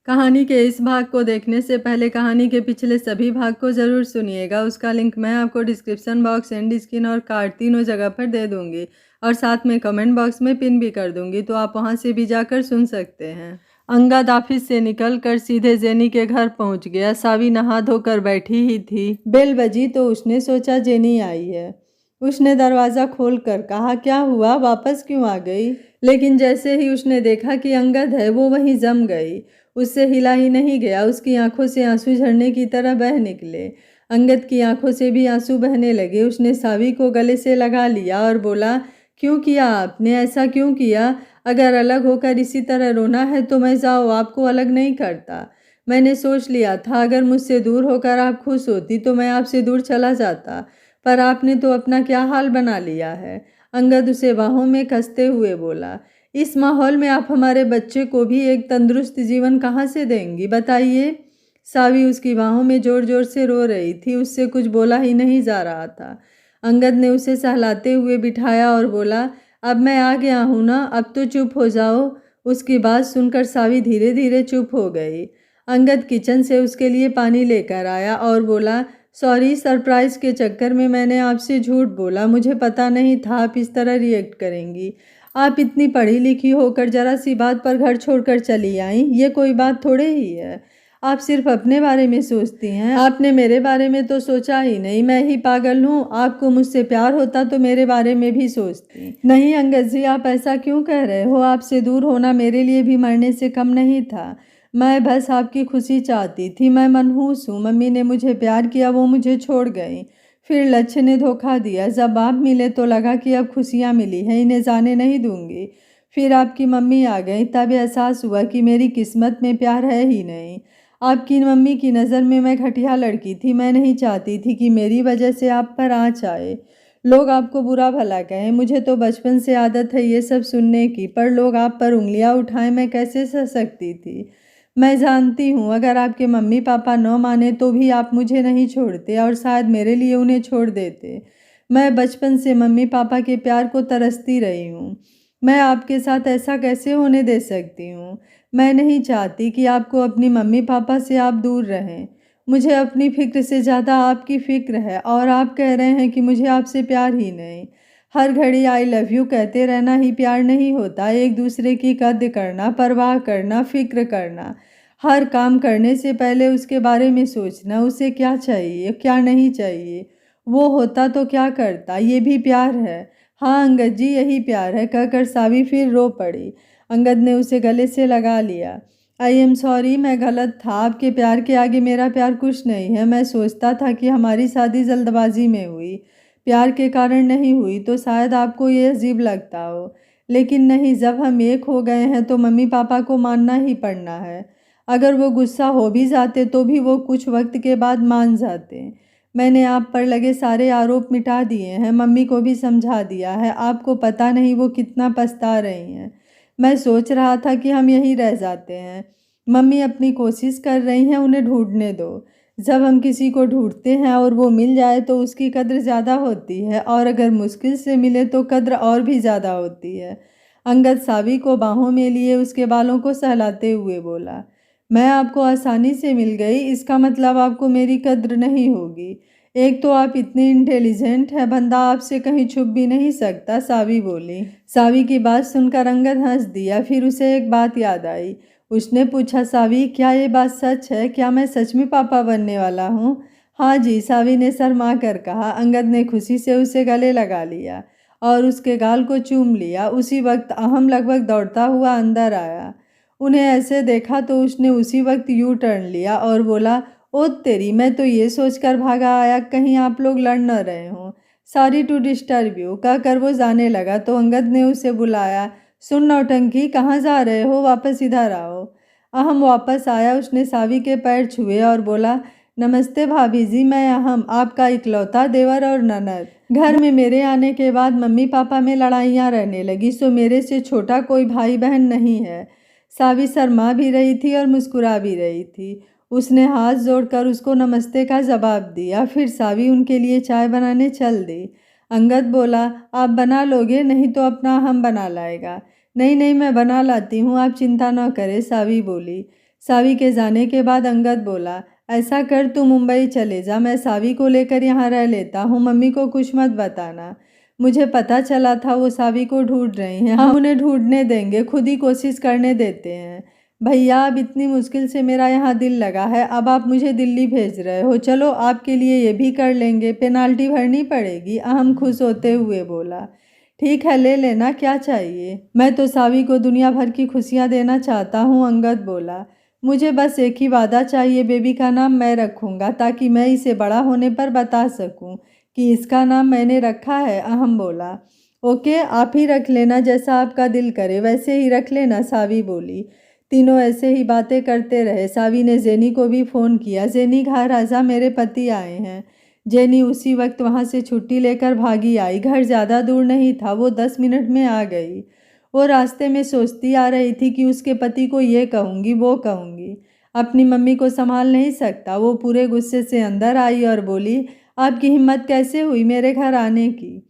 कहानी के इस भाग को देखने से पहले कहानी के पिछले सभी भाग को ज़रूर सुनिएगा। उसका लिंक मैं आपको डिस्क्रिप्शन बॉक्स, एंड स्क्रीन और कार्ड तीनों जगह पर दे दूंगी और साथ में कमेंट बॉक्स में पिन भी कर दूंगी, तो आप वहां से भी जाकर सुन सकते हैं। अंगद ऑफिस से निकलकर सीधे जेनी के घर पहुंच गया। सावी नहा धोकर बैठी ही थी। बेल बजी तो उसने सोचा जेनी आई है। उसने दरवाज़ा खोलकर कहा, क्या हुआ, वापस क्यों आ गई? लेकिन जैसे ही उसने देखा कि अंगद है, वो वहीं जम गई। उससे हिला ही नहीं गया। उसकी आंखों से आंसू झरने की तरह बह निकले। अंगद की आंखों से भी आंसू बहने लगे। उसने सावी को गले से लगा लिया और बोला, क्यों किया आपने, ऐसा क्यों किया? अगर अलग होकर इसी तरह रोना है तो मैं जाओ, आपको अलग नहीं करता। मैंने सोच लिया था अगर मुझसे दूर होकर आप खुश होती तो मैं आपसे दूर चला जाता, पर आपने तो अपना क्या हाल बना लिया है। अंगद उसे बाहों में कसते हुए बोला, इस माहौल में आप हमारे बच्चे को भी एक तंदुरुस्त जीवन कहाँ से देंगी, बताइए। सावी उसकी बाहों में जोर जोर से रो रही थी। उससे कुछ बोला ही नहीं जा रहा था। अंगद ने उसे सहलाते हुए बिठाया और बोला, अब मैं आ गया हूँ ना, अब तो चुप हो जाओ। उसकी बात सुनकर सावी धीरे धीरे चुप हो गई। अंगद किचन से उसके लिए पानी लेकर आया और बोला, सॉरी, सरप्राइज के चक्कर में मैंने आपसे झूठ बोला। मुझे पता नहीं था आप इस तरह रिएक्ट करेंगी। आप इतनी पढ़ी लिखी होकर जरा सी बात पर घर छोड़कर चली आई, ये कोई बात थोड़े ही है। आप सिर्फ अपने बारे में सोचती हैं, आपने मेरे बारे में तो सोचा ही नहीं। मैं ही पागल हूँ? आपको मुझसे प्यार होता तो मेरे बारे में भी सोचती। नहीं अंगद जी, आप ऐसा क्यों कह रहे हो? आपसे दूर होना मेरे लिए भी मरने से कम नहीं था। मैं बस आपकी खुशी चाहती थी। मैं मनहूस हूँ। मम्मी ने मुझे प्यार किया, वो मुझे छोड़ गई। फिर लक्ष्य ने धोखा दिया। जब आप मिले तो लगा कि अब खुशियाँ मिली हैं, इन्हें जाने नहीं दूंगी। फिर आपकी मम्मी आ गई, तब एहसास हुआ कि मेरी किस्मत में प्यार है ही नहीं। आपकी मम्मी की नज़र में मैं घटिया लड़की थी। मैं नहीं चाहती थी कि मेरी वजह से आप पर आँच आए, लोग आपको बुरा भला कहें। मुझे तो बचपन से आदत है ये सब सुनने की, पर लोग आप पर उंगलियां उठाएं, मैं कैसे सह सकती थी। मैं जानती हूँ अगर आपके मम्मी पापा न माने तो भी आप मुझे नहीं छोड़ते और शायद मेरे लिए उन्हें छोड़ देते। मैं बचपन से मम्मी पापा के प्यार को तरसती रही हूँ। मैं आपके साथ ऐसा कैसे होने दे सकती हूँ? मैं नहीं चाहती कि आपको अपनी मम्मी पापा से आप दूर रहें। मुझे अपनी फ़िक्र से ज़्यादा आपकी फ़िक्र है और आप कह रहे हैं कि मुझे आपसे प्यार ही नहीं। हर घड़ी आई लव यू कहते रहना ही प्यार नहीं होता। एक दूसरे की कद्र करना, परवाह करना, फ़िक्र करना, हर काम करने से पहले उसके बारे में सोचना, उसे क्या चाहिए क्या नहीं चाहिए, वो होता तो क्या करता, ये भी प्यार है। हाँ अंगद जी, यही प्यार है, कहकर सावी फिर रो पड़ी। अंगद ने उसे गले से लगा लिया। आई एम सॉरी, मैं गलत था। आपके प्यार के आगे मेरा प्यार कुछ नहीं है। मैं सोचता था कि हमारी शादी जल्दबाजी में हुई, प्यार के कारण नहीं हुई, तो शायद आपको ये अजीब लगता हो। लेकिन नहीं, जब हम एक हो गए हैं तो मम्मी पापा को मानना ही पड़ना है। अगर वो गुस्सा हो भी जाते तो भी वो कुछ वक्त के बाद मान जाते। मैंने आप पर लगे सारे आरोप मिटा दिए हैं, मम्मी को भी समझा दिया है। आपको पता नहीं वो कितना पछता रही हैं। मैं सोच रहा था कि हम यहीं रह जाते हैं। मम्मी अपनी कोशिश कर रही हैं, उन्हें ढूंढने दो। जब हम किसी को ढूंढते हैं और वो मिल जाए तो उसकी कद्र ज़्यादा होती है, और अगर मुश्किल से मिले तो कद्र और भी ज़्यादा होती है। अंगद सावी को बाहों में लिए उसके बालों को सहलाते हुए बोला, मैं आपको आसानी से मिल गई, इसका मतलब आपको मेरी कद्र नहीं होगी। एक तो आप इतनी इंटेलिजेंट है, बंदा आपसे कहीं छुप भी नहीं सकता, सावी बोली। सावी की बात सुनकर अंगद हंस दिया। फिर उसे एक बात याद आई। उसने पूछा, सावी क्या ये बात सच है? क्या मैं सच में पापा बनने वाला हूँ? हाँ जी, सावी ने शर्मा कर कहा। अंगद ने खुशी से उसे गले लगा लिया और उसके गाल को चूम लिया। उसी वक्त अहम लगभग दौड़ता हुआ अंदर आया। उन्हें ऐसे देखा तो उसने उसी वक्त यू टर्न लिया और बोला, ओ तेरी, मैं तो ये सोचकर भागा आया कहीं आप लोग लड़ न रहे हों। सॉरी टू डिस्टर्ब यू, कहकर वो जाने लगा तो अंगद ने उसे बुलाया, सुन नौटंकी, कहाँ जा रहे हो, वापस इधर आओ। अहम वापस आया। उसने सावी के पैर छुए और बोला, नमस्ते भाभी जी, मैं अहम, आपका इकलौता देवर और ननद। घर में मेरे आने के बाद मम्मी पापा में लड़ाइयाँ रहने लगी, सो मेरे से छोटा कोई भाई बहन नहीं है। सावी शर्मा भी रही थी और मुस्कुरा भी रही थी। उसने हाथ जोड़कर उसको नमस्ते का जवाब दिया। फिर सावी उनके लिए चाय बनाने चल दी। अंगद बोला, आप बना लोगे? नहीं तो अपना हम बना लाएगा। नहीं नहीं, मैं बना लाती हूँ, आप चिंता न करें, सावी बोली। सावी के जाने के बाद अंगद बोला, ऐसा कर तू मुंबई चले जा, मैं सावी को लेकर यहाँ रह लेता हूँ, मम्मी को कुछ मत बताना। मुझे पता चला था वो सावी को ढूंढ रही हैं, हम उन्हें ढूंढने देंगे, खुद ही कोशिश करने देते हैं। भैया अब इतनी मुश्किल से मेरा यहाँ दिल लगा है, अब आप मुझे दिल्ली भेज रहे हो, चलो आपके लिए ये भी कर लेंगे, पेनाल्टी भरनी पड़ेगी। अहम खुश होते हुए बोला, ठीक है ले लेना, क्या चाहिए। मैं तो सावी को दुनिया भर की खुशियाँ देना चाहता हूँ, अंगद बोला। मुझे बस एक ही वादा चाहिए, बेबी का नाम मैं रखूँगा ताकि मैं इसे बड़ा होने पर बता सकूँ कि इसका नाम मैंने रखा है, अहम बोला। ओके आप ही रख लेना, जैसा आपका दिल करे वैसे ही रख लेना, सावी बोली। तीनों ऐसे ही बातें करते रहे। सावी ने जेनी को भी फ़ोन किया, जेनी घर आजा, मेरे पति आए हैं। जेनी उसी वक्त वहाँ से छुट्टी लेकर भागी आई। घर ज़्यादा दूर नहीं था, वो 10 मिनट में आ गई। वो रास्ते में सोचती आ रही थी कि उसके पति को ये कहूँगी वो कहूँगी, अपनी मम्मी को संभाल नहीं सकता। वो पूरे गुस्से से अंदर आई और बोली, आपकी हिम्मत कैसे हुई मेरे घर आने की।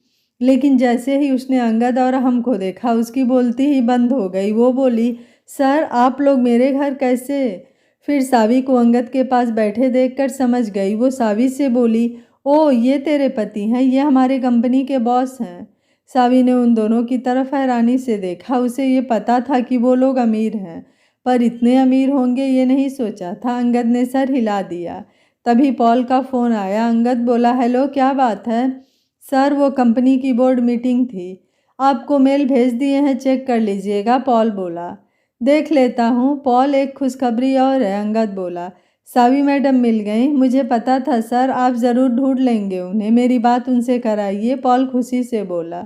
लेकिन जैसे ही उसने अंगद और हमको देखा, उसकी बोलती ही बंद हो गई। वो बोली, सर आप लोग मेरे घर कैसे। फिर सावी को अंगद के पास बैठे देखकर समझ गई। वो सावी से बोली, ओ ये तेरे पति हैं, ये हमारे कंपनी के बॉस हैं। सावी ने उन दोनों की तरफ हैरानी से देखा। उसे ये पता था कि वो लोग अमीर हैं, पर इतने अमीर होंगे ये नहीं सोचा था। अंगद ने सर हिला दिया। तभी पॉल का फ़ोन आया। अंगद बोला, हेलो क्या बात है। सर वो कंपनी की बोर्ड मीटिंग थी, आपको मेल भेज दिए हैं, चेक कर लीजिएगा, पॉल बोला। देख लेता हूँ पॉल, एक खुशखबरी और है, अंगद बोला। सावी मैडम मिल गई, मुझे पता था सर आप ज़रूर ढूंढ लेंगे उन्हें, मेरी बात उनसे कराइए, पॉल खुशी से बोला।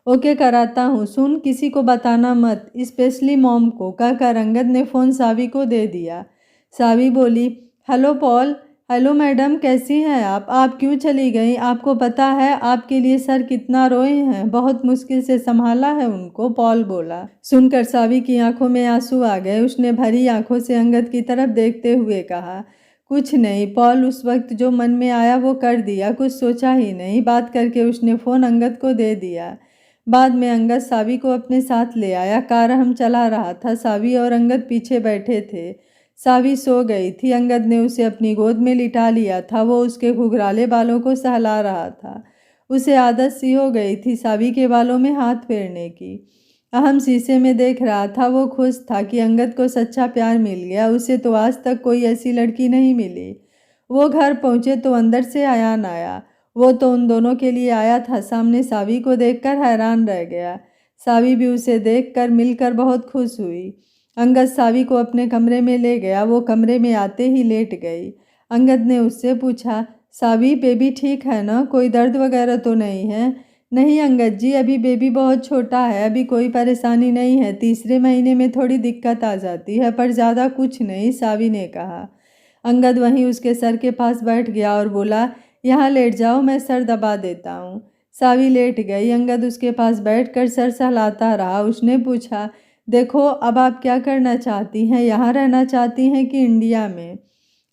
ओके कराता हूँ, सुन किसी को बताना मत, स्पेशली मॉम को, कहकर अंगद ने फ़ोन सावी को दे दिया। सावी बोली, हेलो पॉल। हेलो मैडम कैसी हैं आप क्यों चली गई। आपको पता है आपके लिए सर कितना रोए हैं, बहुत मुश्किल से संभाला है उनको, पॉल बोला। सुनकर सावी की आंखों में आंसू आ गए। उसने भरी आंखों से अंगद की तरफ देखते हुए कहा, कुछ नहीं पॉल, उस वक्त जो मन में आया वो कर दिया, कुछ सोचा ही नहीं। बात करके उसने फ़ोन अंगद को दे दिया। बाद में अंगद सावी को अपने साथ ले आया। कार हम चला रहा था, सावी और अंगद पीछे बैठे थे। सावी सो गई थी। अंगद ने उसे अपनी गोद में लिटा लिया था। वो उसके घुघराले बालों को सहला रहा था। उसे आदत सी हो गई थी सावी के बालों में हाथ फेरने की। अहम शीशे में देख रहा था। वो खुश था कि अंगद को सच्चा प्यार मिल गया। उसे तो आज तक कोई ऐसी लड़की नहीं मिली। वो घर पहुंचे तो अंदर से अयान आया। वो तो उन दोनों के लिए आया था। सामने सावी को देखकर हैरान रह गया। सावी भी उसे देखकर मिलकर बहुत खुश हुई। अंगद सावी को अपने कमरे में ले गया। वो कमरे में आते ही लेट गई। अंगद ने उससे पूछा, सावी बेबी ठीक है ना, कोई दर्द वगैरह तो नहीं है। नहीं अंगद जी, अभी बेबी बहुत छोटा है, अभी कोई परेशानी नहीं है, तीसरे महीने में थोड़ी दिक्कत आ जाती है, पर ज़्यादा कुछ नहीं, सावी ने कहा। अंगद वहीं उसके सर के पास बैठ गया और बोला, यहाँ लेट जाओ, मैं सर दबा देता हूँ। सावी लेट गई। अंगद उसके पास बैठकर सर सहलाता रहा। उसने पूछा, देखो अब आप क्या करना चाहती हैं, यहाँ रहना चाहती हैं कि इंडिया में।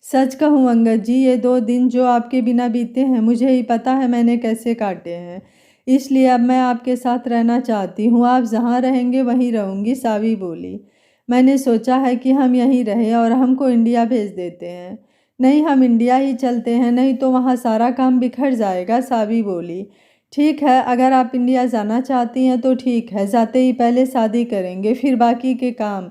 सच कहूँ अंगद जी, ये 2 दिन जो आपके बिना बीते हैं, मुझे ही पता है मैंने कैसे काटे हैं, इसलिए अब मैं आपके साथ रहना चाहती हूँ। आप जहाँ रहेंगे वहीं रहूँगी, सावी बोली। मैंने सोचा है कि हम यहीं रहें और हमको इंडिया भेज देते हैं। नहीं हम इंडिया ही चलते हैं, नहीं तो वहाँ सारा काम बिखर जाएगा, सावी बोली। ठीक है, अगर आप इंडिया जाना चाहती हैं तो ठीक है, जाते ही पहले शादी करेंगे, फिर बाकी के काम।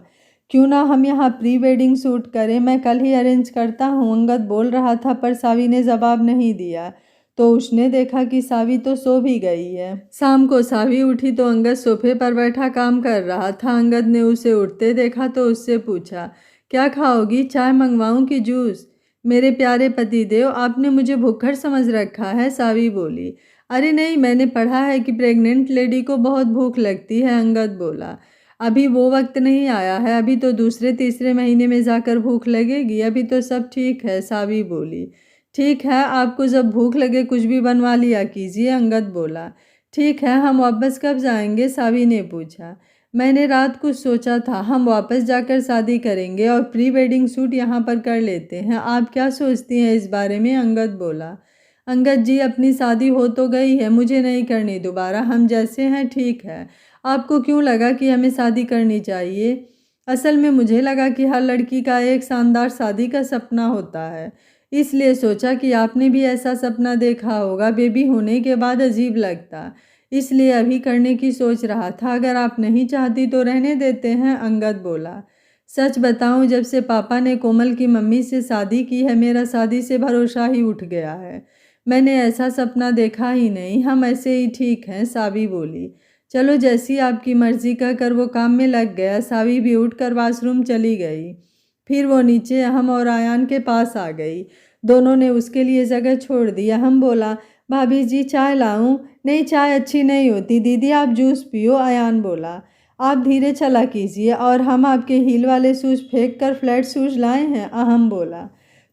क्यों ना हम यहाँ प्री वेडिंग शूट करें, मैं कल ही अरेंज करता हूँ, अंगद बोल रहा था, पर सावी ने जवाब नहीं दिया। तो उसने देखा कि सावी तो सो भी गई है। शाम को सावी उठी तो अंगद सोफे पर बैठा काम कर रहा था। अंगद ने उसे उठते देखा तो उससे पूछा, क्या खाओगी, चाय मंगवाऊं कि जूस। मेरे प्यारे पतिदेव, आपने मुझे भुक्खड़ समझ रखा है, सावी बोली। अरे नहीं, मैंने पढ़ा है कि प्रेग्नेंट लेडी को बहुत भूख लगती है, अंगद बोला। अभी वो वक्त नहीं आया है, अभी तो दूसरे तीसरे महीने में जाकर भूख लगेगी, अभी तो सब ठीक है, सावी बोली। ठीक है, आपको जब भूख लगे कुछ भी बनवा लिया कीजिए, अंगद बोला। ठीक है, हम वापस कब जाएंगे, सावी ने पूछा। मैंने रात कुछ सोचा था, हम वापस जाकर शादी करेंगे और प्री वेडिंग शूट यहाँ पर कर लेते हैं। आप क्या सोचती हैं इस बारे में, अंगद बोला। अंगद जी, अपनी शादी हो तो गई है, मुझे नहीं करनी दोबारा, हम जैसे हैं ठीक है। आपको क्यों लगा कि हमें शादी करनी चाहिए। असल में मुझे लगा कि हर लड़की का एक शानदार शादी का सपना होता है, इसलिए सोचा कि आपने भी ऐसा सपना देखा होगा। बेबी होने के बाद अजीब लगता, इसलिए अभी करने की सोच रहा था। अगर आप नहीं चाहती तो रहने देते हैं, अंगद बोला। सच बताऊं, जब से पापा ने कोमल की मम्मी से शादी की है, मेरा शादी से भरोसा ही उठ गया है। मैंने ऐसा सपना देखा ही नहीं, हम ऐसे ही ठीक हैं, सावी बोली। चलो, जैसी आपकी मर्जी का कर वो काम में लग गया। सावी भी उठकर वॉशरूम चली गई। फिर वो नीचे अहम और आयान के पास आ गई। दोनों ने उसके लिए जगह छोड़ दी। अहम बोला, भाभी जी चाय लाऊं? नहीं, चाय अच्छी नहीं होती। दीदी आप जूस पियो, आयान बोला। आप धीरे चला कीजिए, और हम आपके हील वाले शूज़ फेंक कर फ्लैट शूज़ लाए हैं, अहम बोला।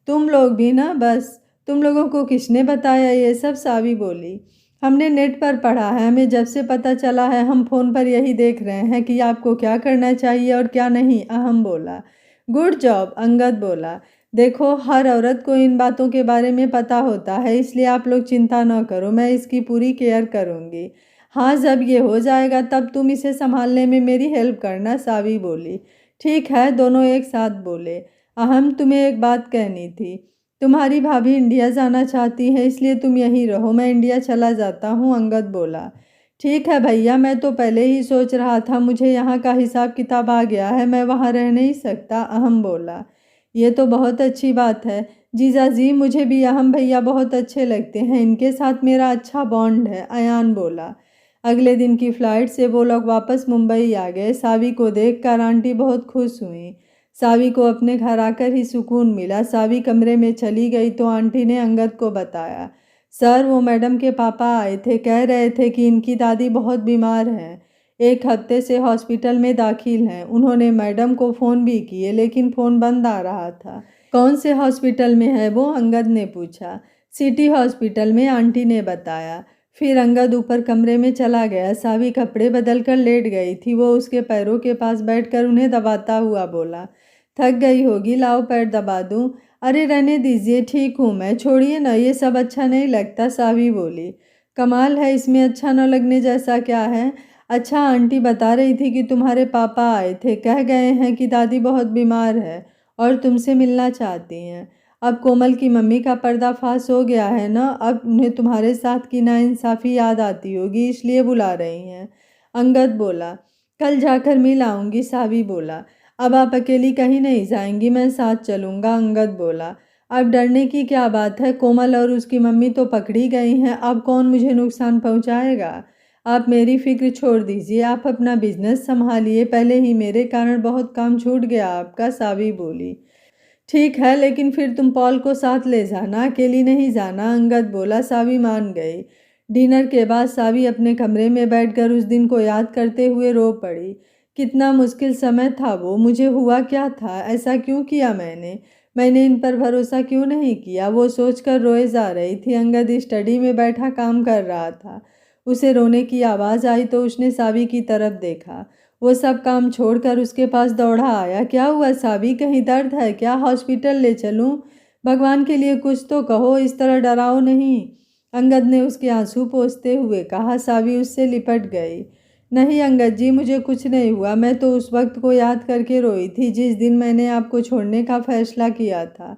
तुम लोग भी ना, बस तुम लोगों को किसने बताया ये सब? सावी बोली। हमने नेट पर पढ़ा है, हमें जब से पता चला है हम फ़ोन पर यही देख रहे हैं कि आपको क्या करना चाहिए और क्या नहीं, अहम बोला। गुड जॉब, अंगद बोला। देखो, हर औरत को इन बातों के बारे में पता होता है, इसलिए आप लोग चिंता न करो, मैं इसकी पूरी केयर करूँगी। हाँ, जब ये हो जाएगा तब तुम इसे संभालने में मेरी हेल्प करना, सावी बोली। ठीक है, दोनों एक साथ बोले। अहम, तुम्हें एक बात कहनी थी। तुम्हारी भाभी इंडिया जाना चाहती है, इसलिए तुम यहीं रहो, मैं इंडिया चला जाता हूँ, अंगद बोला। ठीक है भैया, मैं तो पहले ही सोच रहा था, मुझे यहाँ का हिसाब किताब आ गया है, मैं वहाँ रह नहीं सकता, अहम बोला। ये तो बहुत अच्छी बात है जीजा जी, मुझे भी अहम भैया बहुत अच्छे लगते हैं, इनके साथ मेरा अच्छा बॉन्ड है, अयान बोला। अगले दिन की फ़्लाइट से वो लोग वापस मुंबई आ गए। सावी को देखकर आंटी बहुत खुश हुई। सावी को अपने घर आकर ही सुकून मिला। सावी कमरे में चली गई तो आंटी ने अंगद को बताया, सर वो मैडम के पापा आए थे, कह रहे थे कि इनकी दादी बहुत बीमार हैं, 1 हफ्ते से हॉस्पिटल में दाखिल हैं। उन्होंने मैडम को फ़ोन भी किए, लेकिन फ़ोन बंद आ रहा था। कौन से हॉस्पिटल में है वो? अंगद ने पूछा। सिटी हॉस्पिटल में, आंटी ने बताया। फिर अंगद ऊपर कमरे में चला गया। सावी कपड़े बदल कर लेट गई थी। वो उसके पैरों के पास बैठकर उन्हें दबाता हुआ बोला, थक गई होगी, लाओ पैर दबा दूं? अरे रहने दीजिए, ठीक हूँ मैं, छोड़िए ना, ये सब अच्छा नहीं लगता, सावी बोली। कमाल है, इसमें अच्छा न लगने जैसा क्या है? अच्छा, आंटी बता रही थी कि तुम्हारे पापा आए थे, कह गए हैं कि दादी बहुत बीमार है और तुमसे मिलना चाहती हैं। अब कोमल की मम्मी का पर्दाफाश हो गया है ना, अब उन्हें तुम्हारे साथ की नाइंसाफ़ी याद आती होगी, इसलिए बुला रही हैं, अंगद बोला। कल जाकर मिल आऊँगी, सावी बोला। अब आप अकेली कहीं नहीं जाएंगी, मैं साथ चलूँगा, अंगद बोला। अब डरने की क्या बात है, कोमल और उसकी मम्मी तो पकड़ी गई हैं, अब कौन मुझे नुकसान पहुँचाएगा? आप मेरी फिक्र छोड़ दीजिए, आप अपना बिजनेस संभालिए, पहले ही मेरे कारण बहुत काम छूट गया आपका, सावी बोली। ठीक है, लेकिन फिर तुम पॉल को साथ ले जाना, अकेली नहीं जाना, अंगद बोला। सावी मान गई। डिनर के बाद सावी अपने कमरे में बैठकर उस दिन को याद करते हुए रो पड़ी। कितना मुश्किल समय था वो, मुझे हुआ क्या था, ऐसा क्यों किया मैंने इन पर भरोसा क्यों नहीं किया, वो सोचकर रोए जा रही थी। अंगद स्टडी में बैठा काम कर रहा था। उसे रोने की आवाज़ आई तो उसने सावी की तरफ देखा। वो सब काम छोड़कर उसके पास दौड़ा आया। क्या हुआ सावी, कहीं दर्द है क्या? हॉस्पिटल ले चलूं? भगवान के लिए कुछ तो कहो, इस तरह डराओ नहीं, अंगद ने उसके आंसू पोंछते हुए कहा। सावी उससे लिपट गई। नहीं अंगद जी, मुझे कुछ नहीं हुआ, मैं तो उस वक्त को याद करके रोई थी जिस दिन मैंने आपको छोड़ने का फैसला किया था।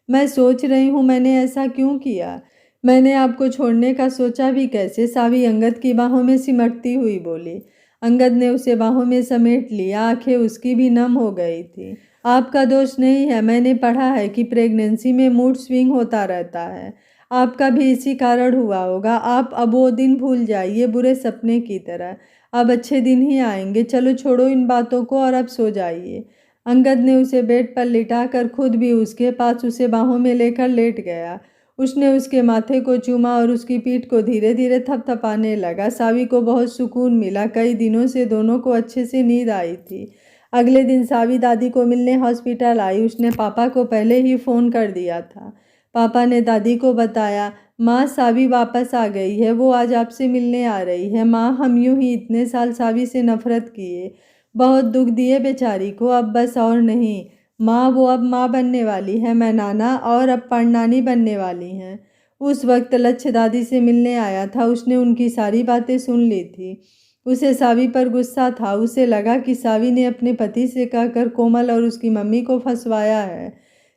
मैं सोच रही हूँ मैंने ऐसा क्यों किया। मैंने आपको छोड़ने का सोचा भी कैसे, सावी अंगद की बाहों में सिमटती हुई बोली। अंगद ने उसे बाहों में समेट लिया, आंखें उसकी भी नम हो गई थी। आपका दोष नहीं है, मैंने पढ़ा है कि प्रेगनेंसी में मूड स्विंग होता रहता है, आपका भी इसी कारण हुआ होगा। आप अब वो दिन भूल जाइए, बुरे सपने की तरह, अब अच्छे दिन ही आएंगे। चलो छोड़ो इन बातों को और अब सो जाइए। अंगद ने उसे बेड पर लिटाकर खुद भी उसके पास उसे बाहों में लेकर लेट गया। उसने उसके माथे को चूमा और उसकी पीठ को धीरे धीरे थपथपाने लगा। सावी को बहुत सुकून मिला, कई दिनों से दोनों को अच्छे से नींद आई थी। अगले दिन सावी दादी को मिलने हॉस्पिटल आई। उसने पापा को पहले ही फ़ोन कर दिया था। पापा ने दादी को बताया, माँ सावी वापस आ गई है, वो आज आपसे मिलने आ रही है। माँ, हम यूं ही इतने साल सावी से नफरत किए, बहुत दुख दिए बेचारी को, अब बस और नहीं। माँ, वो अब माँ बनने वाली है, मैं नाना और अब परनानी बनने वाली हैं। उस वक्त लक्ष्य दादी से मिलने आया था, उसने उनकी सारी बातें सुन ली थी। उसे सावी पर गुस्सा था। उसे लगा कि सावी ने अपने पति से कहकर कोमल और उसकी मम्मी को फंसवाया है।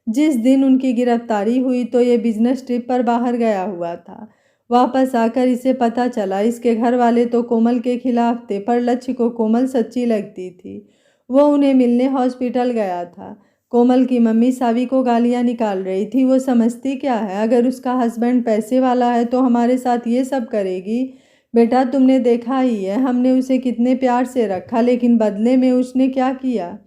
जिस दिन उनकी गिरफ्तारी हुई तो ये बिजनेस ट्रिप पर बाहर गया हुआ था। वापस आकर इसे पता चला इसके घर वाले तो कोमल के खिलाफ थे, पर लक्ष्य को कोमल सच्ची लगती थी। वो उन्हें मिलने हॉस्पिटल गया था। कोमल की मम्मी सावी को गालियां निकाल रही थी। वो समझती क्या है, अगर उसका हस्बैंड पैसे वाला है तो हमारे साथ ये सब करेगी। बेटा तुमने देखा ही है, हमने उसे कितने प्यार से रखा, लेकिन बदले में उसने क्या किया,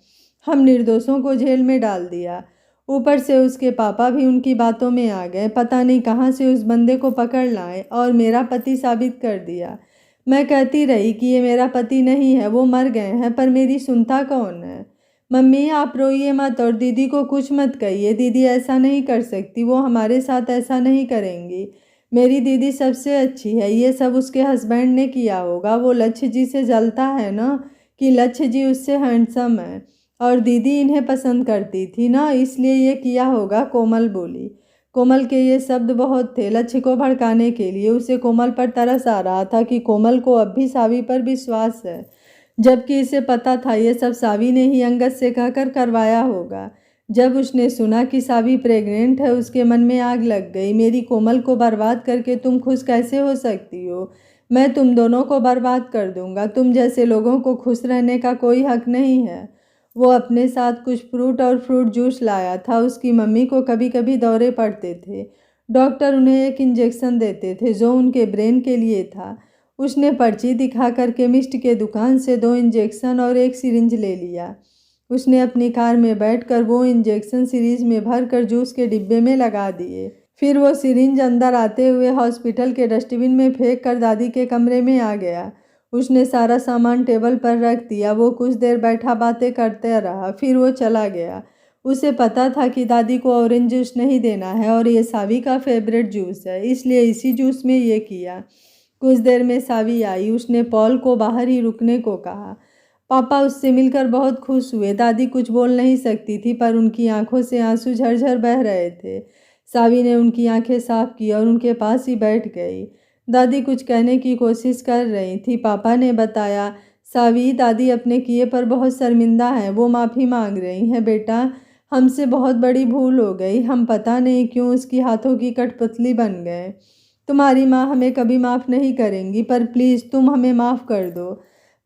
हम निर्दोषों को जेल में डाल दिया। ऊपर से उसके पापा भी उनकी बातों में आ गए। पता नहीं कहाँ से उस बंदे को पकड़ लाए और मेरा पति साबित कर दिया। मैं कहती रही कि ये मेरा पति नहीं है, वो मर गए हैं, पर मेरी सुनता कौन है। मम्मी आप रोइए मत और दीदी को कुछ मत कहिए। दीदी ऐसा नहीं कर सकती, वो हमारे साथ ऐसा नहीं करेंगी। मेरी दीदी सबसे अच्छी है, ये सब उसके हस्बैंड ने किया होगा। वो लक्ष्य जी से जलता है ना कि लक्ष्य जी उससे हैंडसम है और दीदी इन्हें पसंद करती थी ना, इसलिए ये किया होगा, कोमल बोली। कोमल के ये शब्द बहुत थे लक्ष्य को भड़काने के लिए। उसे कोमल पर तरस आ रहा था कि कोमल को अब भी सावी पर विश्वास है, जबकि इसे पता था ये सब सावी ने ही अंगद से कहकर करवाया होगा। जब उसने सुना कि सावी प्रेग्नेंट है, उसके मन में आग लग गई। मेरी कोमल को बर्बाद करके तुम खुश कैसे हो सकती हो? मैं तुम दोनों को बर्बाद कर दूंगा। तुम जैसे लोगों को खुश रहने का कोई हक नहीं है। वो अपने साथ कुछ फ्रूट और फ्रूट जूस लाया था। उसकी मम्मी को कभी कभी दौरे पड़ते थे। डॉक्टर उन्हें एक इंजेक्शन देते थे जो उनके ब्रेन के लिए था। उसने पर्ची दिखाकर केमिस्ट के दुकान से 2 इंजेक्शन और 1 सिरिंज ले लिया। उसने अपनी कार में बैठकर वो इंजेक्शन सीरीज में भरकर जूस के डिब्बे में लगा दिए। फिर वो सिरिंज अंदर आते हुए हॉस्पिटल के डस्टबिन में फेंक कर दादी के कमरे में आ गया। उसने सारा सामान टेबल पर रख दिया। वो कुछ देर बैठा बातें करते रहा, फिर वो चला गया। उसे पता था कि दादी को ऑरेंज जूस नहीं देना है और ये सावी का फेवरेट जूस है, इसलिए इसी जूस में ये किया। कुछ देर में सावी आई। उसने पॉल को बाहर ही रुकने को कहा। पापा उससे मिलकर बहुत खुश हुए। दादी कुछ बोल नहीं सकती थी, पर उनकी आंखों से आंसू झरझर बह रहे थे। सावी ने उनकी आंखें साफ की और उनके पास ही बैठ गई। दादी कुछ कहने की कोशिश कर रही थी। पापा ने बताया, सावी दादी अपने किए पर बहुत शर्मिंदा है, वो माफ़ी मांग रही हैं। बेटा हमसे बहुत बड़ी भूल हो गई, हम पता नहीं क्यों उसकी हाथों की कठपुतली बन गए। तुम्हारी माँ हमें कभी माफ़ नहीं करेंगी, पर प्लीज़ तुम हमें माफ़ कर दो।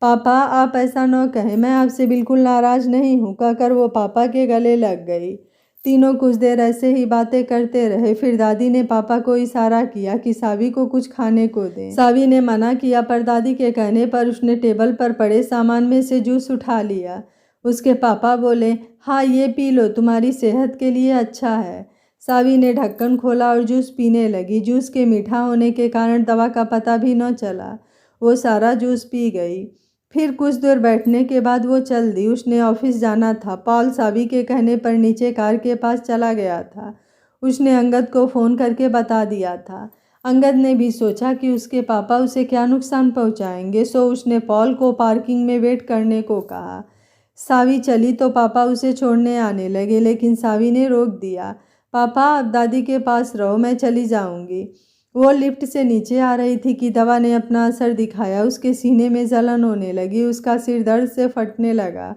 पापा आप ऐसा न कहें, मैं आपसे बिल्कुल नाराज़ नहीं हूँ, कहकर वो पापा के गले लग गई। तीनों कुछ देर ऐसे ही बातें करते रहे। फिर दादी ने पापा को इशारा किया कि सावी को कुछ खाने को दें। सावी ने मना किया, पर दादी के कहने पर उसने टेबल पर पड़े सामान में से जूस उठा लिया। उसके पापा बोले, हाँ ये पी लो, तुम्हारी सेहत के लिए अच्छा है। सावी ने ढक्कन खोला और जूस पीने लगी। जूस के मीठा होने के कारण दवा का पता भी न चला। वो सारा जूस पी गई। फिर कुछ देर बैठने के बाद वो चल दी। उसने ऑफिस जाना था। पॉल सावी के कहने पर नीचे कार के पास चला गया था। उसने अंगद को फ़ोन करके बता दिया था। अंगद ने भी सोचा कि उसके पापा उसे क्या नुकसान पहुंचाएंगे, सो उसने पॉल को पार्किंग में वेट करने को कहा। सावी चली तो पापा उसे छोड़ने आने लगे, लेकिन सावी ने रोक दिया। पापा आप दादी के पास रहो, मैं चली जाऊंगी। वो लिफ्ट से नीचे आ रही थी कि दवा ने अपना असर दिखाया। उसके सीने में जलन होने लगी। उसका सिर दर्द से फटने लगा।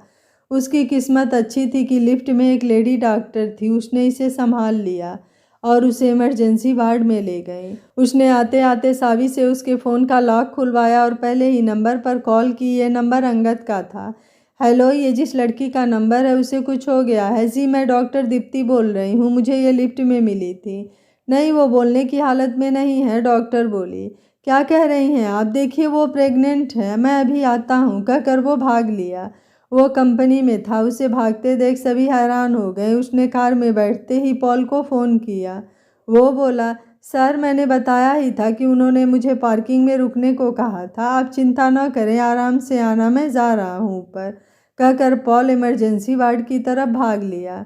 उसकी किस्मत अच्छी थी कि लिफ्ट में एक लेडी डॉक्टर थी। उसने इसे संभाल लिया और उसे इमरजेंसी वार्ड में ले गई। उसने आते आते सावी से उसके फ़ोन का लॉक खुलवाया और पहले ही नंबर पर कॉल की। ये नंबर अंगद का था। हेलो, ये जिस लड़की का नंबर है उसे कुछ हो गया है? जी मैं डॉक्टर दीप्ति बोल रही हूँ, मुझे ये लिफ्ट में मिली थी। नहीं वो बोलने की हालत में नहीं है, डॉक्टर बोली। क्या कह रही हैं आप? देखिए वो प्रेग्नेंट है, मैं अभी आता हूँ, कहकर वो भाग लिया। वो कंपनी में था। उसे भागते देख सभी हैरान हो गए। उसने कार में बैठते ही पॉल को फ़ोन किया। वो बोला, सर मैंने बताया ही था कि उन्होंने मुझे पार्किंग में रुकने को कहा था। आप चिंता न करें, आराम से आना, मैं जा रहा हूँ ऊपर, कहकर पॉल इमरजेंसी वार्ड की तरफ भाग लिया।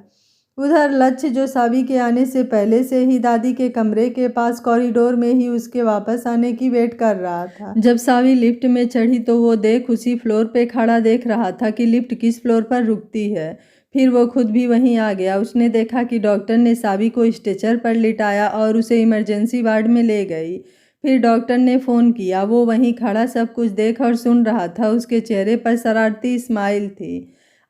उधर लक्ष्य, जो सावी के आने से पहले से ही दादी के कमरे के पास कॉरिडोर में ही उसके वापस आने की वेट कर रहा था। जब सावी लिफ्ट में चढ़ी तो वो देख उसी फ्लोर पे खड़ा देख रहा था कि लिफ्ट किस फ्लोर पर रुकती है। फिर वो खुद भी वहीं आ गया। उसने देखा कि डॉक्टर ने सावी को स्ट्रेचर पर लिटाया और उसे इमरजेंसी वार्ड में ले गई। फिर डॉक्टर ने फ़ोन किया। वो वहीं खड़ा सब कुछ देख और सुन रहा था। उसके चेहरे पर शरारती स्माइल थी।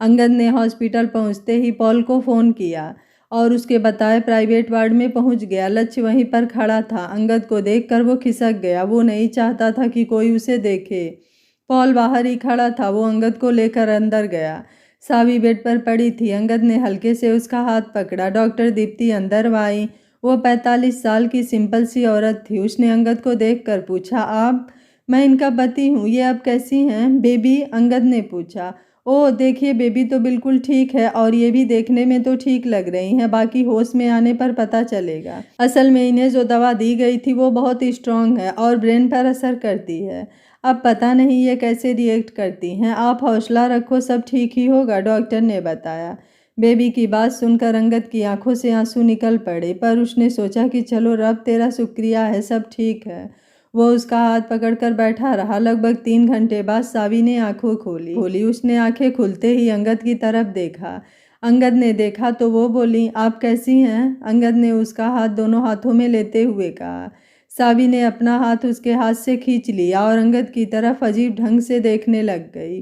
अंगद ने हॉस्पिटल पहुंचते ही पॉल को फ़ोन किया और उसके बताए प्राइवेट वार्ड में पहुंच गया। लक्ष्य वहीं पर खड़ा था। अंगद को देखकर वो खिसक गया। वो नहीं चाहता था कि कोई उसे देखे। पॉल बाहर ही खड़ा था। वो अंगद को लेकर अंदर गया। सावी बेड पर पड़ी थी। अंगद ने हल्के से उसका हाथ पकड़ा। डॉक्टर दीप्ति अंदर आई। वो 45 साल की सिंपल सी औरत थी। उसने अंगद को देखकर पूछा, आप? मैं इनका पति हूँ। ये अब कैसी हैं बेबी? अंगद ने पूछा। ओह देखिए, बेबी तो बिल्कुल ठीक है और ये भी देखने में तो ठीक लग रही हैं। बाकी होश में आने पर पता चलेगा। असल में इन्हें जो दवा दी गई थी वो बहुत स्ट्रांग है और ब्रेन पर असर करती है। अब पता नहीं ये कैसे रिएक्ट करती हैं। आप हौसला रखो, सब ठीक ही होगा, डॉक्टर ने बताया। बेबी की बात सुनकर अंगद की आंखों से आंसू निकल पड़े, पर उसने सोचा कि चलो रब तेरा शुक्रिया है, सब ठीक है। वो उसका हाथ पकड़कर बैठा रहा। लगभग 3 घंटे बाद सावी ने आंखों खोली। उसने आंखें खुलते ही अंगद की तरफ देखा। अंगद ने देखा तो वो बोली, आप कैसी हैं? अंगद ने उसका हाथ दोनों हाथों में लेते हुए कहा। सावी ने अपना हाथ उसके हाथ से खींच लिया और अंगद की तरफ अजीब ढंग से देखने लग गई।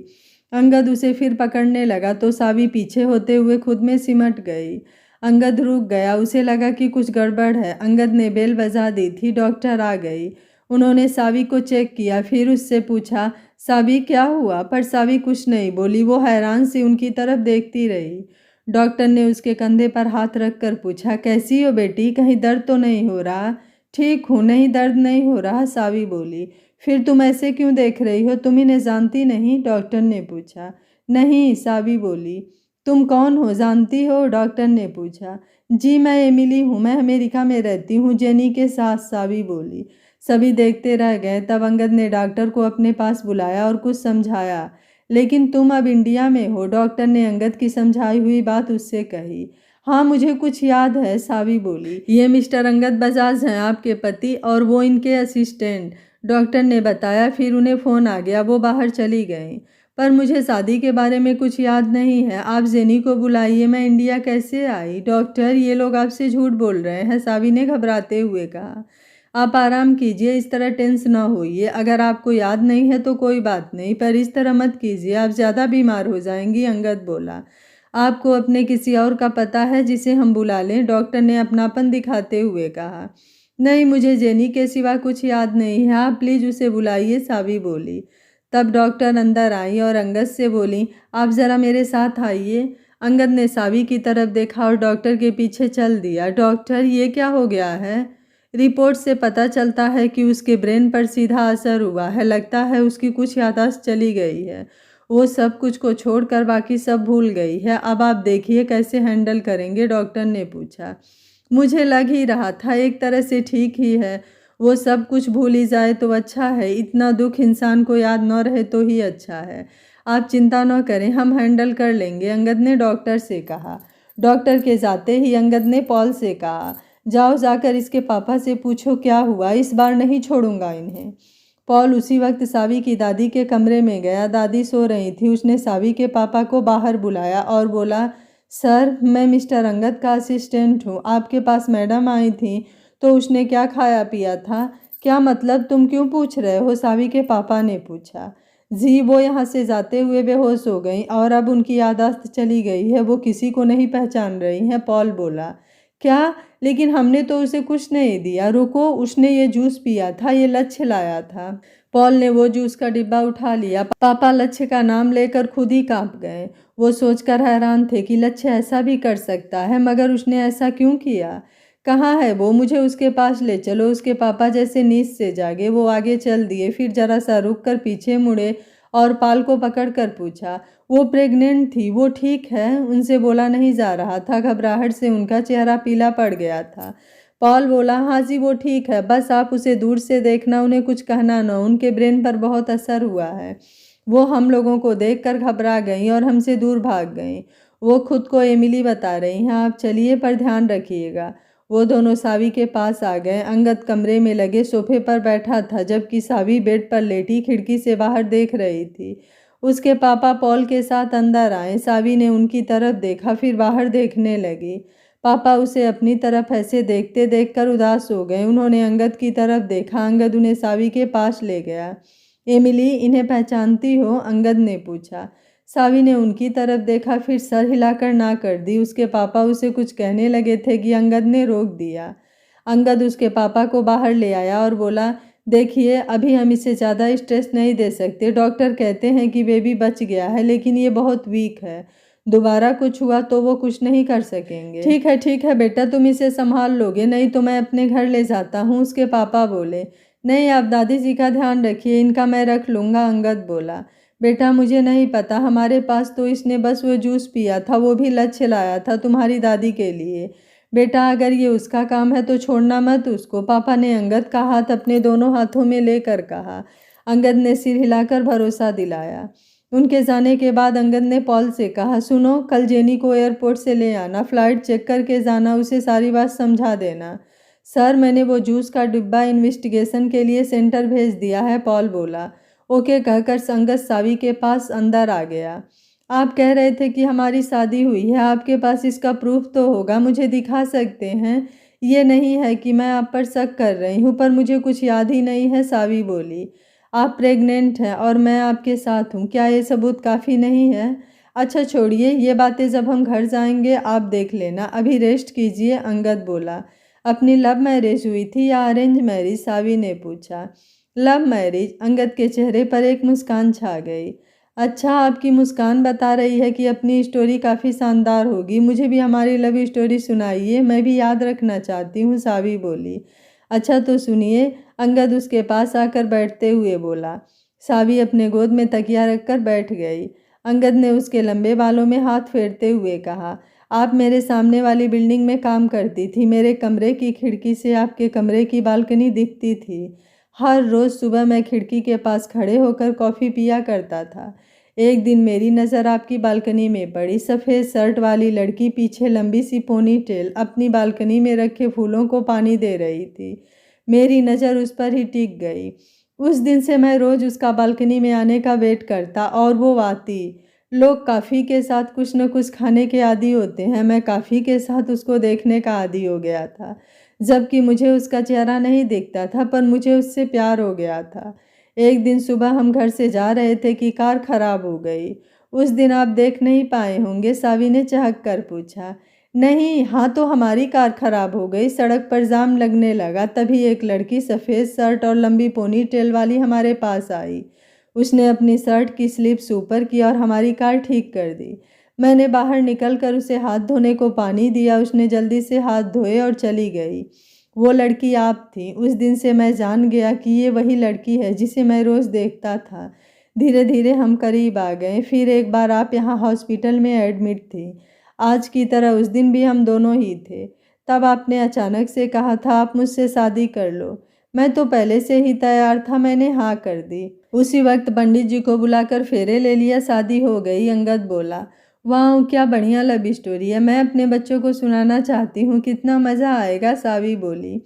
अंगद उसे फिर पकड़ने लगा तो सावी पीछे होते हुए खुद में सिमट गई। अंगद रुक गया। उसे लगा कि कुछ गड़बड़ है। अंगद ने बेल बजा दी थी। डॉक्टर आ गई। उन्होंने सावी को चेक किया, फिर उससे पूछा, सावी क्या हुआ? पर सावी कुछ नहीं बोली। वो हैरान सी उनकी तरफ देखती रही। डॉक्टर ने उसके कंधे पर हाथ रखकर पूछा, कैसी हो बेटी? कहीं दर्द तो नहीं हो रहा? ठीक हूँ, नहीं दर्द नहीं हो रहा, सावी बोली। फिर तुम ऐसे क्यों देख रही हो? तुम इन्हें जानती नहीं? डॉक्टर ने पूछा। नहीं, सावी बोली। तुम कौन हो, जानती हो? डॉक्टर ने पूछा। जी मैं एमिली हूँ, मैं अमेरिका में रहती हूँ, जेनी के साथ, सावी बोली। सभी देखते रह गए। तब अंगद ने डॉक्टर को अपने पास बुलाया और कुछ समझाया। लेकिन तुम अब इंडिया में हो, डॉक्टर ने अंगद की समझाई हुई बात उससे कही। हाँ मुझे कुछ याद है, सावी बोली। ये मिस्टर अंगद बजाज हैं, आपके पति, और वो इनके असिस्टेंट, डॉक्टर ने बताया। फिर उन्हें फ़ोन आ गया। वो बाहर चली गई। पर मुझे शादी के बारे में कुछ याद नहीं है। आप जेनी को बुलाइए। मैं इंडिया कैसे आई? डॉक्टर, ये लोग आपसे झूठ बोल रहे हैं, सावी ने घबराते हुए कहा। आप आराम कीजिए, इस तरह टेंस ना होइए। अगर आपको याद नहीं है तो कोई बात नहीं, पर इस तरह मत कीजिए, आप ज़्यादा बीमार हो जाएंगी, अंगद बोला। आपको अपने किसी और का पता है जिसे हम बुला लें? डॉक्टर ने अपनापन दिखाते हुए कहा। नहीं, मुझे जेनी के सिवा कुछ याद नहीं है, आप प्लीज़ उसे बुलाइए, सावी बोली। तब डॉक्टर अंदर आई और अंगद से बोली, आप ज़रा मेरे साथ आइए। अंगद ने सावी की तरफ देखा और डॉक्टर के पीछे चल दिया। डॉक्टर, ये क्या हो गया है? रिपोर्ट से पता चलता है कि उसके ब्रेन पर सीधा असर हुआ है। लगता है उसकी कुछ याददाश्त चली गई है। वो सब कुछ को छोड़कर बाकी सब भूल गई है। अब आप देखिए कैसे हैंडल करेंगे, डॉक्टर ने पूछा। मुझे लग ही रहा था, एक तरह से ठीक ही है। वो सब कुछ भूल ही जाए तो अच्छा है। इतना दुख इंसान को याद न रहे तो ही अच्छा है। आप चिंता न करें, हम हैंडल कर लेंगे, अंगद ने डॉक्टर से कहा। डॉक्टर के जाते ही अंगद ने पॉल से कहा, जाओ जाकर इसके पापा से पूछो क्या हुआ, इस बार नहीं छोड़ूंगा इन्हें। पॉल उसी वक्त सावी की दादी के कमरे में गया। दादी सो रही थी। उसने सावी के पापा को बाहर बुलाया और बोला, सर मैं मिस्टर अंगद का असिस्टेंट हूँ। आपके पास मैडम आई थी तो उसने क्या खाया पिया था? क्या मतलब, तुम क्यों पूछ रहे हो? सावी के पापा ने पूछा। जी वो यहाँ से जाते हुए बेहोश हो गई और अब उनकी याददाश्त चली गई है। वो किसी को नहीं पहचान रही हैं, पॉल बोला। क्या? लेकिन हमने तो उसे कुछ नहीं दिया। रुको, उसने ये जूस पिया था, ये लक्ष्य लाया था। पॉल ने वो जूस का डिब्बा उठा लिया। पापा लक्ष्य का नाम लेकर खुद ही कांप गए। वो सोचकर हैरान थे कि लक्ष्य ऐसा भी कर सकता है, मगर उसने ऐसा क्यों किया? कहाँ है वो? मुझे उसके पास ले चलो। उसके पापा जैसे नींद से जागे। वो आगे चल दिए, फिर जरा सा रुक कर पीछे मुड़े और पाल को पकड़कर पूछा, वो प्रेग्नेंट थी, वो ठीक है? उनसे बोला नहीं जा रहा था। घबराहट से उनका चेहरा पीला पड़ गया था। पॉल बोला, हाँ जी वो ठीक है, बस आप उसे दूर से देखना, उन्हें कुछ कहना न, उनके ब्रेन पर बहुत असर हुआ है। वो हम लोगों को देखकर घबरा गई और हमसे दूर भाग गई। वो खुद को एमिली बता रही हैं। आप चलिए, पर ध्यान रखिएगा। वो दोनों सावी के पास आ गए। अंगद कमरे में लगे सोफे पर बैठा था, जबकि सावी बेड पर लेटी खिड़की से बाहर देख रही थी। उसके पापा पॉल के साथ अंदर आए। सावी ने उनकी तरफ देखा, फिर बाहर देखने लगी। पापा उसे अपनी तरफ ऐसे देखते देखकर उदास हो गए। उन्होंने अंगद की तरफ देखा। अंगद उन्हें सावी के पास ले गया। एमिली, इन्हें पहचानती हो? अंगद ने पूछा। सावी ने उनकी तरफ देखा, फिर सर हिलाकर ना कर दी। उसके पापा उसे कुछ कहने लगे थे कि अंगद ने रोक दिया। अंगद उसके पापा को बाहर ले आया और बोला, देखिए, अभी हम इसे ज़्यादा स्ट्रेस नहीं दे सकते। डॉक्टर कहते हैं कि बेबी बच गया है, लेकिन ये बहुत वीक है। दोबारा कुछ हुआ तो वो कुछ नहीं कर सकेंगे। ठीक है बेटा, तुम इसे संभाल लोगे, नहीं तो मैं अपने घर ले जाता हूँ, उसके पापा बोले। नहीं, आप दादी जी का ध्यान रखिए, इनका मैं रख लूँगा, अंगद बोला। बेटा, मुझे नहीं पता, हमारे पास तो इसने बस वो जूस पिया था, वो भी लच्छे लाया था तुम्हारी दादी के लिए। बेटा, अगर ये उसका काम है तो छोड़ना मत उसको, पापा ने अंगद का हाथ अपने दोनों हाथों में लेकर कहा। अंगद ने सिर हिलाकर भरोसा दिलाया। उनके जाने के बाद अंगद ने पॉल से कहा, सुनो, कल जेनी को एयरपोर्ट से ले आना, फ़्लाइट चेक करके जाना, उसे सारी बात समझा देना। सर, मैंने वो जूस का डिब्बा इन्वेस्टिगेशन के लिए सेंटर भेज दिया है, पॉल बोला। ओके कहकर अंगद सावी के पास अंदर आ गया। आप कह रहे थे कि हमारी शादी हुई है, आपके पास इसका प्रूफ तो होगा, मुझे दिखा सकते हैं। ये नहीं है कि मैं आप पर शक कर रही हूँ, पर मुझे कुछ याद ही नहीं है, सावी बोली। आप प्रेग्नेंट हैं और मैं आपके साथ हूँ, क्या ये सबूत काफ़ी नहीं है? अच्छा छोड़िए, ये बातें जब हम घर जाएंगे आप देख लेना, अभी रेस्ट कीजिए, अंगद बोला। अपनी लव मैरिज हुई थी या अरेंज मैरिज? सावी ने पूछा। Love marriage. अंगद के चेहरे पर एक मुस्कान छा गई। अच्छा, आपकी मुस्कान बता रही है कि अपनी स्टोरी काफ़ी शानदार होगी, मुझे भी हमारी लव स्टोरी सुनाइए, मैं भी याद रखना चाहती हूँ, सावी बोली। अच्छा तो सुनिए, अंगद उसके पास आकर बैठते हुए बोला। सावी अपने गोद में तकिया रखकर बैठ गई। अंगद ने उसके लंबे बालों में हाथ फेरते हुए कहा, आप मेरे सामने वाली बिल्डिंग में काम करती थी, मेरे कमरे की खिड़की से आपके कमरे की बालकनी दिखती थी। हर रोज़ सुबह मैं खिड़की के पास खड़े होकर कॉफ़ी पिया करता था। एक दिन मेरी नज़र आपकी बालकनी में पड़ी। सफ़ेद शर्ट वाली लड़की पीछे लंबी सी पोनी टेल अपनी बालकनी में रखे फूलों को पानी दे रही थी। मेरी नज़र उस पर ही टिक गई। उस दिन से मैं रोज़ उसका बालकनी में आने का वेट करता और वो आती। लोग काफ़ी के साथ कुछ न कुछ खाने के आदी होते हैं, मैं काफ़ी के साथ उसको देखने का आदी हो गया था। जबकि मुझे उसका चेहरा नहीं दिखता था, पर मुझे उससे प्यार हो गया था। एक दिन सुबह हम घर से जा रहे थे कि कार खराब हो गई। उस दिन आप देख नहीं पाए होंगे, सावी ने चहक कर पूछा। नहीं, हाँ तो हमारी कार खराब हो गई, सड़क पर जाम लगने लगा, तभी एक लड़की सफ़ेद शर्ट और लंबी पोनी टेल वाली हमारे पास आई। उसने अपनी शर्ट की स्लीव्स ऊपर की और हमारी कार ठीक कर दी। मैंने बाहर निकलकर उसे हाथ धोने को पानी दिया, उसने जल्दी से हाथ धोए और चली गई। वो लड़की आप थी। उस दिन से मैं जान गया कि ये वही लड़की है जिसे मैं रोज़ देखता था। धीरे धीरे हम करीब आ गए। फिर एक बार आप यहाँ हॉस्पिटल में एडमिट थी। आज की तरह उस दिन भी हम दोनों ही थे। तब आपने अचानक से कहा था, आप मुझसे शादी कर लो। मैं तो पहले से ही तैयार था, मैंने हाँ कर दी। उसी वक्त पंडित जी को बुलाकर फेरे ले लिया, शादी हो गई, अंगद बोला। वाह, क्या बढ़िया लव स्टोरी है, मैं अपने बच्चों को सुनाना चाहती हूँ, कितना मज़ा आएगा, सावी बोली।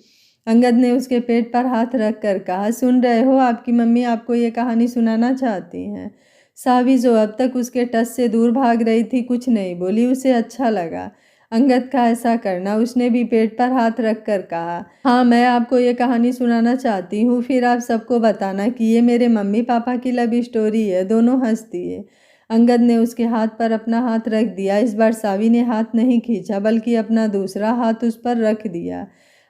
अंगद ने उसके पेट पर हाथ रख कर कहा, सुन रहे हो, आपकी मम्मी आपको ये कहानी सुनाना चाहती हैं। सावी, जो अब तक उसके टच से दूर भाग रही थी, कुछ नहीं बोली। उसे अच्छा लगा अंगद का ऐसा करना। उसने भी पेट पर हाथ रख कर कहा, हाँ, मैं आपको ये कहानी सुनाना चाहती हूँ, फिर आप सबको बताना कि ये मेरे मम्मी पापा की लव स्टोरी है। दोनों हंस दिए। अंगद ने उसके हाथ पर अपना हाथ रख दिया। इस बार सावी ने हाथ नहीं खींचा, बल्कि अपना दूसरा हाथ उस पर रख दिया।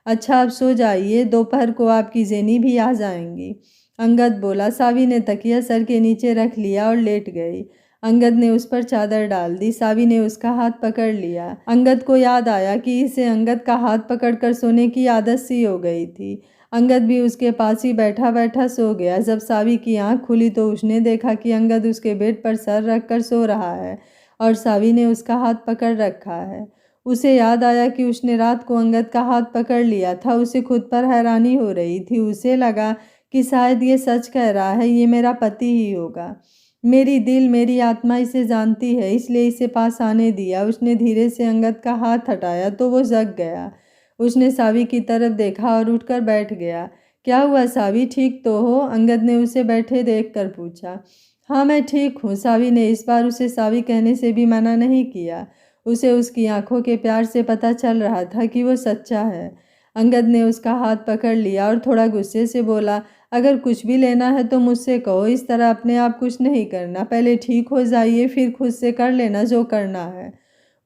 अच्छा, आप सो जाइए, दोपहर को आपकी जेनी भी आ जाएंगी, अंगद बोला। सावी ने तकिया सर के नीचे रख लिया और लेट गई। अंगद ने उस पर चादर डाल दी। सावी ने उसका हाथ पकड़ लिया। अंगद को याद आया कि इसे अंगद का हाथ पकड़कर सोने की आदत सी हो गई थी। अंगद भी उसके पास ही बैठा बैठा सो गया। जब सावी की आंख खुली तो उसने देखा कि अंगद उसके बेड पर सर रखकर सो रहा है और सावी ने उसका हाथ पकड़ रखा है। उसे याद आया कि उसने रात को अंगद का हाथ पकड़ लिया था। उसे खुद पर हैरानी हो रही थी। उसे लगा कि शायद ये सच कह रहा है, ये मेरा पति ही होगा। मेरी दिल, मेरी आत्मा इसे जानती है, इसलिए इसे पास आने दिया। उसने धीरे से अंगद का हाथ हटाया तो वो जग गया। उसने सावी की तरफ देखा और उठकर बैठ गया। क्या हुआ सावी, ठीक तो हो? अंगद ने उसे बैठे देखकर पूछा। हाँ, मैं ठीक हूँ, सावी ने इस बार उसे सावी कहने से भी मना नहीं किया। उसे उसकी आंखों के प्यार से पता चल रहा था कि वो सच्चा है। अंगद ने उसका हाथ पकड़ लिया और थोड़ा गुस्से से बोला, अगर कुछ भी लेना है तो मुझसे कहो, इस तरह अपने आप कुछ नहीं करना। पहले ठीक हो जाइए, फिर खुद से कर लेना जो करना है।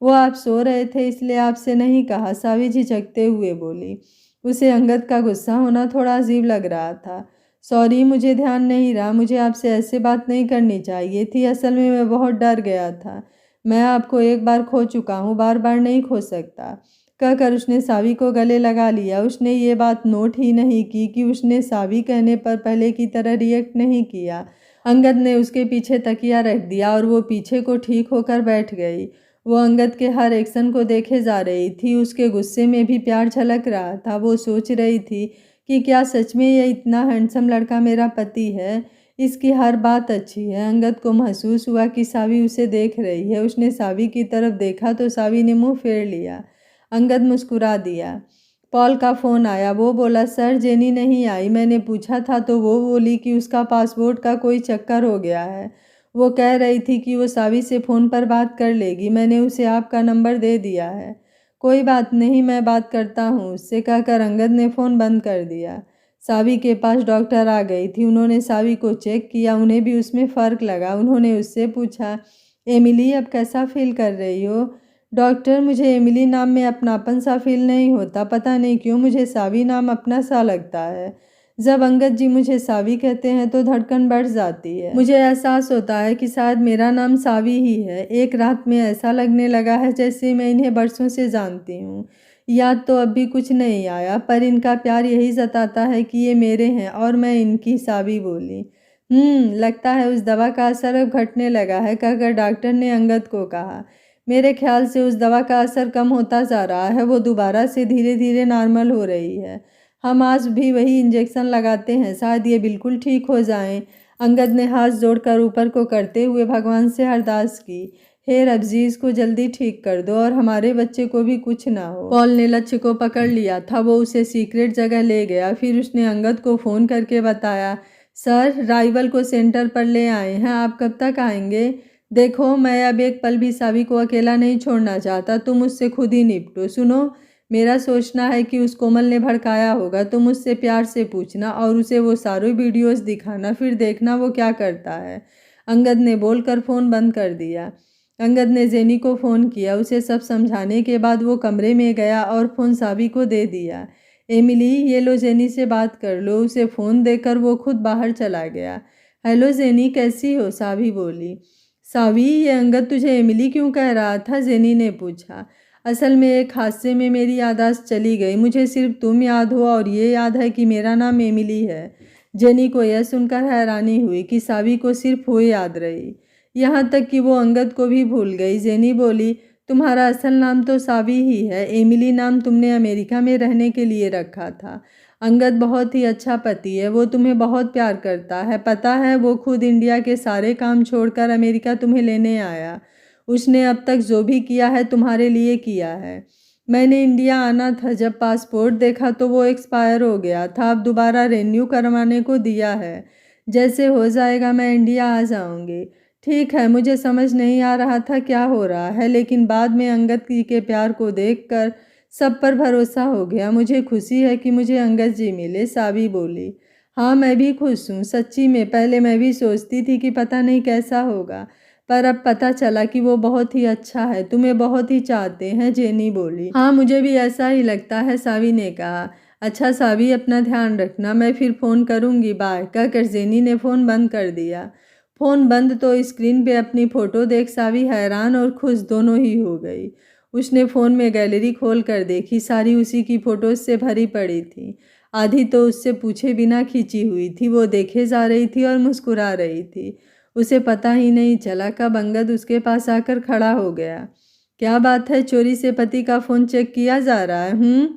वो आप सो रहे थे इसलिए आपसे नहीं कहा, सावी झिझकते हुए बोली। उसे अंगद का गुस्सा होना थोड़ा अजीब लग रहा था। सॉरी, मुझे ध्यान नहीं रहा, मुझे आपसे ऐसे बात नहीं करनी चाहिए थी। असल में मैं बहुत डर गया था। मैं आपको एक बार खो चुका हूँ, बार बार नहीं खो सकता। कहकर उसने सावी को गले लगा लिया। उसने ये बात नोट ही नहीं की कि उसने सावी कहने पर पहले की तरह रिएक्ट नहीं किया। अंगद ने उसके पीछे तकिया रख दिया और वो पीछे को ठीक होकर बैठ गई। वो अंगद के हर एक्शन को देखे जा रही थी। उसके गुस्से में भी प्यार झलक रहा था। वो सोच रही थी कि क्या सच में ये इतना हैंडसम लड़का मेरा पति है। इसकी हर बात अच्छी है। अंगद को महसूस हुआ कि सावी उसे देख रही है। उसने सावी की तरफ देखा तो सावी ने मुंह फेर लिया। अंगद मुस्कुरा दिया। पॉल का फ़ोन आया। वो बोला, सर जेनी नहीं आई। मैंने पूछा था तो वो बोली कि उसका पासपोर्ट का कोई चक्कर हो गया है। वो कह रही थी कि वो सावी से फ़ोन पर बात कर लेगी। मैंने उसे आपका नंबर दे दिया है। कोई बात नहीं, मैं बात करता हूँ उससे, कहकर अंगद ने फ़ोन बंद कर दिया। सावी के पास डॉक्टर आ गई थी। उन्होंने सावी को चेक किया। उन्हें भी उसमें फ़र्क लगा। उन्होंने उससे पूछा, एमिली अब कैसा फील कर रही हो? डॉक्टर, मुझे एमिली नाम में अपनापन सा फील नहीं होता। पता नहीं क्यों मुझे सावी नाम अपना सा लगता है। जब अंगद जी मुझे सावी कहते हैं तो धड़कन बढ़ जाती है। मुझे एहसास होता है कि शायद मेरा नाम सावी ही है। एक रात में ऐसा लगने लगा है जैसे मैं इन्हें बरसों से जानती हूँ। याद तो अब भी कुछ नहीं आया, पर इनका प्यार यही जताता है कि ये मेरे हैं और मैं इनकी। सावी बोली। लगता है उस दवा का असर अब घटने लगा है, कहकर डॉक्टर ने अंगद को कहा। मेरे ख्याल से उस दवा का असर कम होता जा रहा है। वो दोबारा से धीरे धीरे नॉर्मल हो रही है। हम आज भी वही इंजेक्शन लगाते हैं, शायद ये बिल्कुल ठीक हो जाएं। अंगद ने हाथ जोड़कर ऊपर को करते हुए भगवान से अरदास की, हे रब जी, इसको जल्दी ठीक कर दो और हमारे बच्चे को भी कुछ ना हो। पॉल ने लक्ष्य को पकड़ लिया था। वो उसे सीक्रेट जगह ले गया। फिर उसने अंगद को फ़ोन करके बताया, सर राइवल को सेंटर पर ले आए हैं, आप कब तक आएंगे? देखो, मैं अब एक पल भी सावी को अकेला नहीं छोड़ना चाहता। तुम उससे खुद ही निपटो। सुनो, मेरा सोचना है कि उस कोमल ने भड़काया होगा। तुम उससे प्यार से पूछना और उसे वो सारे वीडियोस दिखाना, फिर देखना वो क्या करता है। अंगद ने बोलकर फ़ोन बंद कर दिया। अंगद ने जेनी को फ़ोन किया। उसे सब समझाने के बाद वो कमरे में गया और फ़ोन सावी को दे दिया। एमिली, ये लो, जेनी से बात कर लो। उसे फ़ोन देकर वो खुद बाहर चला गया। हेलो जेनी, कैसी हो? सावी बोली। सावी, ये अंगद तुझे एमिली क्यों कह रहा था? जेनी ने पूछा। असल में एक हादसे में मेरी याददाश्त चली गई। मुझे सिर्फ तुम याद हो और ये याद है कि मेरा नाम एमिली है। जेनी को यह सुनकर हैरानी हुई कि सावी को सिर्फ वो याद रही, यहाँ तक कि वो अंगद को भी भूल गई। जेनी बोली, तुम्हारा असल नाम तो सावी ही है। एमिली नाम तुमने अमेरिका में रहने के लिए रखा था। अंगद बहुत ही अच्छा पति है। वो तुम्हें बहुत प्यार करता है। पता है, वो खुद इंडिया के सारे काम छोड़कर अमेरिका तुम्हें लेने आया। उसने अब तक जो भी किया है तुम्हारे लिए किया है। मैंने इंडिया आना था, जब पासपोर्ट देखा तो वो एक्सपायर हो गया था। अब दोबारा रिन्यू करवाने को दिया है। जैसे हो जाएगा मैं इंडिया आ जाऊंगी। ठीक है, मुझे समझ नहीं आ रहा था क्या हो रहा है, लेकिन बाद में अंगद जी के प्यार को देखकर सब पर भरोसा हो गया। मुझे खुशी है कि मुझे अंगद जी मिले। सावी बोली। हाँ, मैं भी खुश हूँ, सच्ची में। पहले मैं भी सोचती थी कि पता नहीं कैसा होगा, पर अब पता चला कि वो बहुत ही अच्छा है। तुम्हें बहुत ही चाहते हैं, जेनी बोली। हाँ, मुझे भी ऐसा ही लगता है, सावी ने कहा। अच्छा सावी, अपना ध्यान रखना, मैं फिर फ़ोन करूँगी, बाय, कहकर जेनी ने फ़ोन बंद कर दिया। फ़ोन बंद तो स्क्रीन पे अपनी फ़ोटो देख सावी हैरान और खुश दोनों ही हो गई। उसने फ़ोन में गैलरी खोल कर देखी। सारी उसी की फ़ोटोज़ से भरी पड़ी थी। आधी तो उससे पूछे बिना खींची हुई थी। वो देखे जा रही थी और मुस्कुरा रही थी। उसे पता ही नहीं चला कब अंगद उसके पास आकर खड़ा हो गया। क्या बात है, चोरी से पति का फ़ोन चेक किया जा रहा है?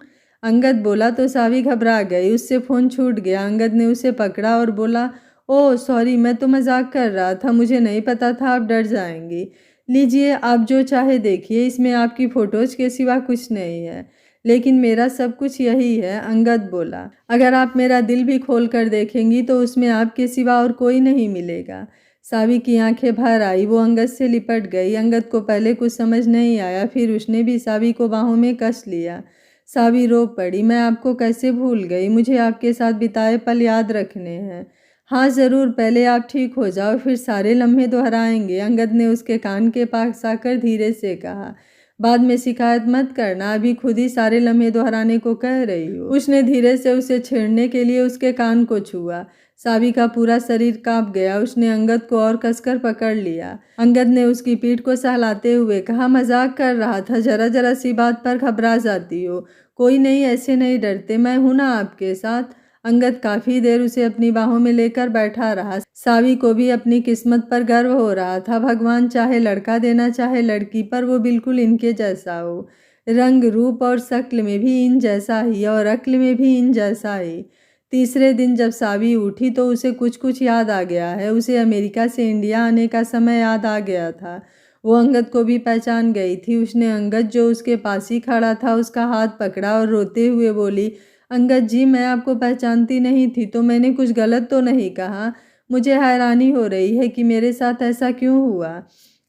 अंगद बोला तो सावी घबरा गई। उससे फ़ोन छूट गया। अंगद ने उसे पकड़ा और बोला, ओह सॉरी, मैं तो मजाक कर रहा था, मुझे नहीं पता था आप डर जाएंगी। लीजिए, आप जो चाहे देखिए, इसमें आपकी फ़ोटोज़ के सिवा कुछ नहीं है, लेकिन मेरा सब कुछ यही है। अंगद बोला, अगर आप मेरा दिल भी खोल कर देखेंगी तो उसमें आपके सिवा और कोई नहीं मिलेगा। सावी की आंखें भर आई, वो अंगद से लिपट गई। अंगद को पहले कुछ समझ नहीं आया, फिर उसने भी सावी को बाहों में कस लिया। सावी रो पड़ी, मैं आपको कैसे भूल गई, मुझे आपके साथ बिताए पल याद रखने हैं। हाँ ज़रूर, पहले आप ठीक हो जाओ, फिर सारे लम्हे दोहराएंगे, अंगद ने उसके कान के पास आकर धीरे से कहा। बाद में शिकायत मत करना, अभी खुद ही सारे लम्हे दोहराने को कह रही हो। उसने धीरे से उसे छेड़ने के लिए उसके कान को छुआ। सावी का पूरा शरीर कांप गया। उसने अंगद को और कसकर पकड़ लिया। अंगद ने उसकी पीठ को सहलाते हुए कहा, मजाक कर रहा था, जरा जरा सी बात पर घबरा जाती हो। कोई नहीं, ऐसे नहीं डरते, मैं हूं ना आपके साथ। अंगद काफी देर उसे अपनी बाहों में लेकर बैठा रहा। सावी को भी अपनी किस्मत पर गर्व हो रहा था। भगवान चाहे लड़का देना चाहे लड़की, पर वो बिल्कुल इनके जैसा हो। रंग रूप और शक्ल में भी इन जैसा ही और अक्ल में भी इन जैसा ही। तीसरे दिन जब सावी उठी तो उसे कुछ कुछ याद आ गया है। उसे अमेरिका से इंडिया आने का समय याद आ गया था। वो अंगद को भी पहचान गई थी। उसने अंगद जो उसके पास ही खड़ा था उसका हाथ पकड़ा और रोते हुए बोली, अंगद जी, मैं आपको पहचानती नहीं थी, तो मैंने कुछ गलत तो नहीं कहा? मुझे हैरानी हो रही है कि मेरे साथ ऐसा क्यों हुआ।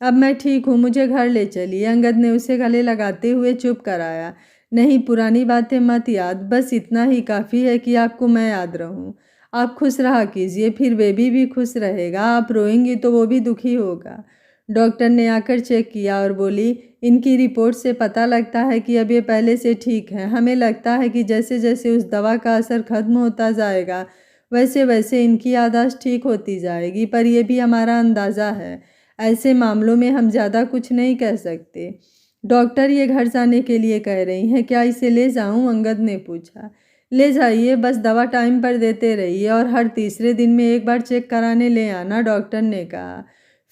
अब मैं ठीक हूँ, मुझे घर ले चलिए। अंगद ने उसे गले लगाते हुए चुप कराया। नहीं, पुरानी बातें मत याद, बस इतना ही काफ़ी है कि आपको मैं याद रहूं। आप खुश रहा कीजिए, फिर बेबी भी खुश रहेगा। आप रोएंगी तो वो भी दुखी होगा। डॉक्टर ने आकर चेक किया और बोली, इनकी रिपोर्ट से पता लगता है कि अब ये पहले से ठीक है। हमें लगता है कि जैसे जैसे उस दवा का असर खत्म होता जाएगा वैसे वैसे इनकी याददाश्त ठीक होती जाएगी, पर यह भी हमारा अंदाज़ा है। ऐसे मामलों में हम ज़्यादा कुछ नहीं कह सकते। डॉक्टर ये घर जाने के लिए कह रही हैं, क्या इसे ले जाऊं? अंगद ने पूछा। ले जाइए, बस दवा टाइम पर देते रहिए और हर तीसरे दिन में एक बार चेक कराने ले आना, डॉक्टर ने कहा।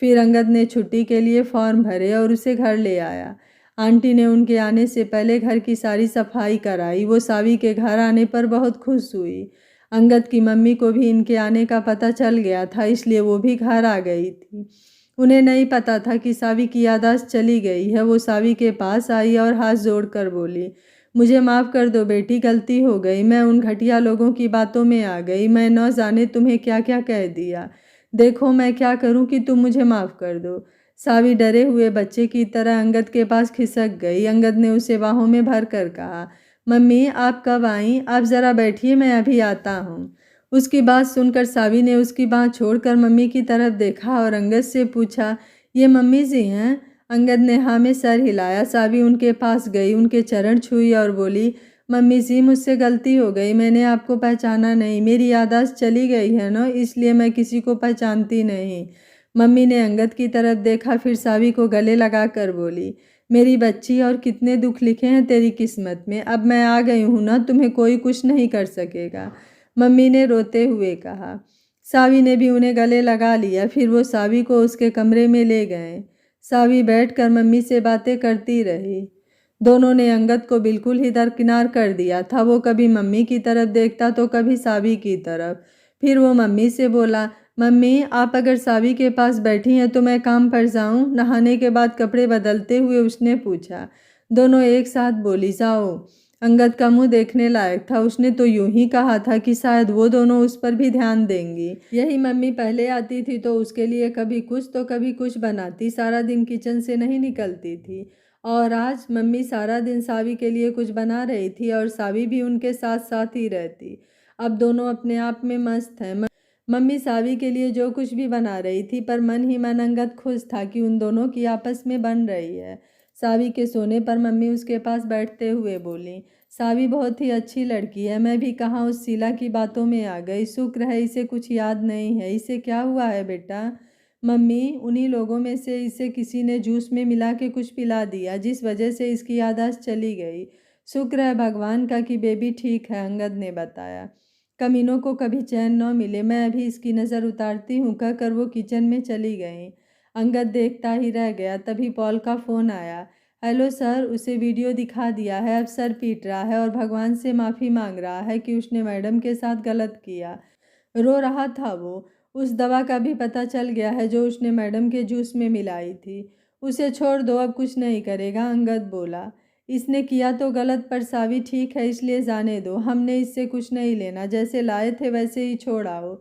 फिर अंगद ने छुट्टी के लिए फॉर्म भरे और उसे घर ले आया। आंटी ने उनके आने से पहले घर की सारी सफाई कराई। वो सावी के घर आने पर बहुत खुश हुई। अंगद की मम्मी को भी इनके आने का पता चल गया था, इसलिए वो भी घर आ गई थी। उन्हें नहीं पता था कि सावी की याददाश्त चली गई है। वो सावी के पास आई और हाथ जोड़कर बोली, मुझे माफ़ कर दो बेटी, गलती हो गई। मैं उन घटिया लोगों की बातों में आ गई। मैं न जाने तुम्हें क्या क्या कह दिया। देखो मैं क्या करूं कि तुम मुझे माफ़ कर दो। सावी डरे हुए बच्चे की तरह अंगद के पास खिसक गई। अंगद ने उसे बाहों में भर कर कहा, मम्मी आप कब आई? आप ज़रा बैठिए, मैं अभी आता हूँ। उसकी बात सुनकर सावी ने उसकी बात छोड़कर मम्मी की तरफ देखा और अंगद से पूछा, ये मम्मी जी हैं? अंगद ने हाँ में सर हिलाया। सावी उनके पास गई, उनके चरण छुई और बोली, मम्मी जी मुझसे गलती हो गई, मैंने आपको पहचाना नहीं। मेरी याददाश्त चली गई है ना, इसलिए मैं किसी को पहचानती नहीं। मम्मी ने अंगद की तरफ देखा, फिर सावी को गले लगा कर बोली, मेरी बच्ची, और कितने दुख लिखे हैं तेरी किस्मत में। अब मैं आ गई हूँ ना, तुम्हें कोई कुछ नहीं कर सकेगा, मम्मी ने रोते हुए कहा। सावी ने भी उन्हें गले लगा लिया। फिर वो सावी को उसके कमरे में ले गए। सावी बैठकर मम्मी से बातें करती रही। दोनों ने अंगद को बिल्कुल ही दरकिनार कर दिया था। वो कभी मम्मी की तरफ देखता तो कभी सावी की तरफ। फिर वो मम्मी से बोला, मम्मी आप अगर सावी के पास बैठी हैं तो मैं काम पर जाऊं? नहाने के बाद कपड़े बदलते हुए उसने पूछा। दोनों एक साथ बोली, जाओ। अंगद का मुंह देखने लायक था। उसने तो यूं ही कहा था कि शायद वो दोनों उस पर भी ध्यान देंगी। यही मम्मी पहले आती थी तो उसके लिए कभी कुछ तो कभी कुछ बनाती, सारा दिन किचन से नहीं निकलती थी। और आज मम्मी सारा दिन सावी के लिए कुछ बना रही थी और सावी भी उनके साथ साथ ही रहती। अब दोनों अपने आप में मस्त हैं। मम्मी सावी के लिए जो कुछ भी बना रही थी, पर मन ही मन अंगद खुश था कि उन दोनों की आपस में बन रही है। सावी के सोने पर मम्मी उसके पास बैठते हुए बोली, सावी बहुत ही अच्छी लड़की है। मैं भी कहाँ उस शीला की बातों में आ गई। शुक्र है इसे कुछ याद नहीं है। इसे क्या हुआ है बेटा? मम्मी, उन्हीं लोगों में से इसे किसी ने जूस में मिला के कुछ पिला दिया, जिस वजह से इसकी याददाश्त चली गई। शुक्र है भगवान का कि बेबी ठीक है, अंगद ने बताया। कमीनों को कभी चैन न मिले, मैं अभी इसकी नज़र उतारती हूँ, कहकर वो किचन में चली गई। अंगद देखता ही रह गया। तभी पॉल का फ़ोन आया। हेलो सर, उसे वीडियो दिखा दिया है, अब सर पीट रहा है और भगवान से माफ़ी मांग रहा है कि उसने मैडम के साथ गलत किया। रो रहा था वो। उस दवा का भी पता चल गया है जो उसने मैडम के जूस में मिलाई थी। उसे छोड़ दो, अब कुछ नहीं करेगा, अंगद बोला। इसने किया तो गलत, पर सावी ठीक है, इसलिए जाने दो। हमने इससे कुछ नहीं लेना, जैसे लाए थे वैसे ही छोड़ आओ।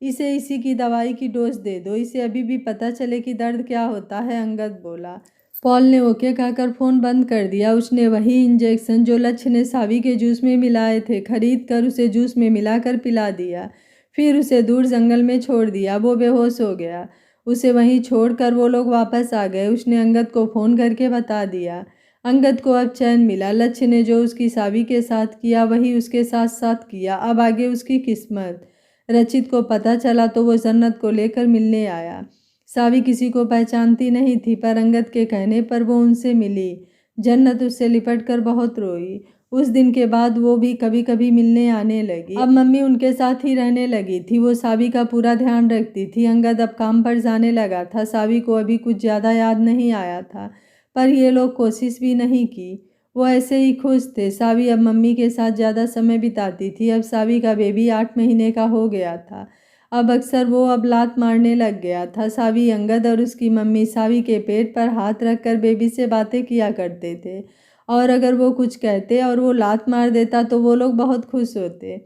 इसे इसी की दवाई की डोज दे दो, इसे अभी भी पता चले कि दर्द क्या होता है, अंगद बोला। पॉल ने ओके कहकर फ़ोन बंद कर दिया। उसने वही इंजेक्शन जो लक्ष्य ने सावी के जूस में मिलाए थे खरीद कर उसे जूस में मिलाकर पिला दिया। फिर उसे दूर जंगल में छोड़ दिया। वो बेहोश हो गया। उसे वहीं छोड़कर वो लोग वापस आ गए। उसने अंगद को फ़ोन करके बता दिया। अंगद को अब चैन मिला। लक्ष्य ने जो उसकी सावी के साथ किया वही उसके साथ साथ किया। अब आगे उसकी किस्मत। रचित को पता चला तो वो जन्नत को लेकर मिलने आया। सावी किसी को पहचानती नहीं थी, पर अंगद के कहने पर वो उनसे मिली। जन्नत उससे लिपटकर बहुत रोई। उस दिन के बाद वो भी कभी कभी मिलने आने लगी। अब मम्मी उनके साथ ही रहने लगी थी। वो सावी का पूरा ध्यान रखती थी। अंगद अब काम पर जाने लगा था। सावी को अभी कुछ ज़्यादा याद नहीं आया था, पर ये लोग कोशिश भी नहीं की। वो ऐसे ही खुश थे। सावी अब मम्मी के साथ ज़्यादा समय बिताती थी। अब सावी का बेबी 8 महीने का हो गया था। अब लात मारने लग गया था। सावी, अंगद और उसकी मम्मी सावी के पेट पर हाथ रखकर बेबी से बातें किया करते थे, और अगर वो कुछ कहते और वो लात मार देता तो वो लोग बहुत खुश होते।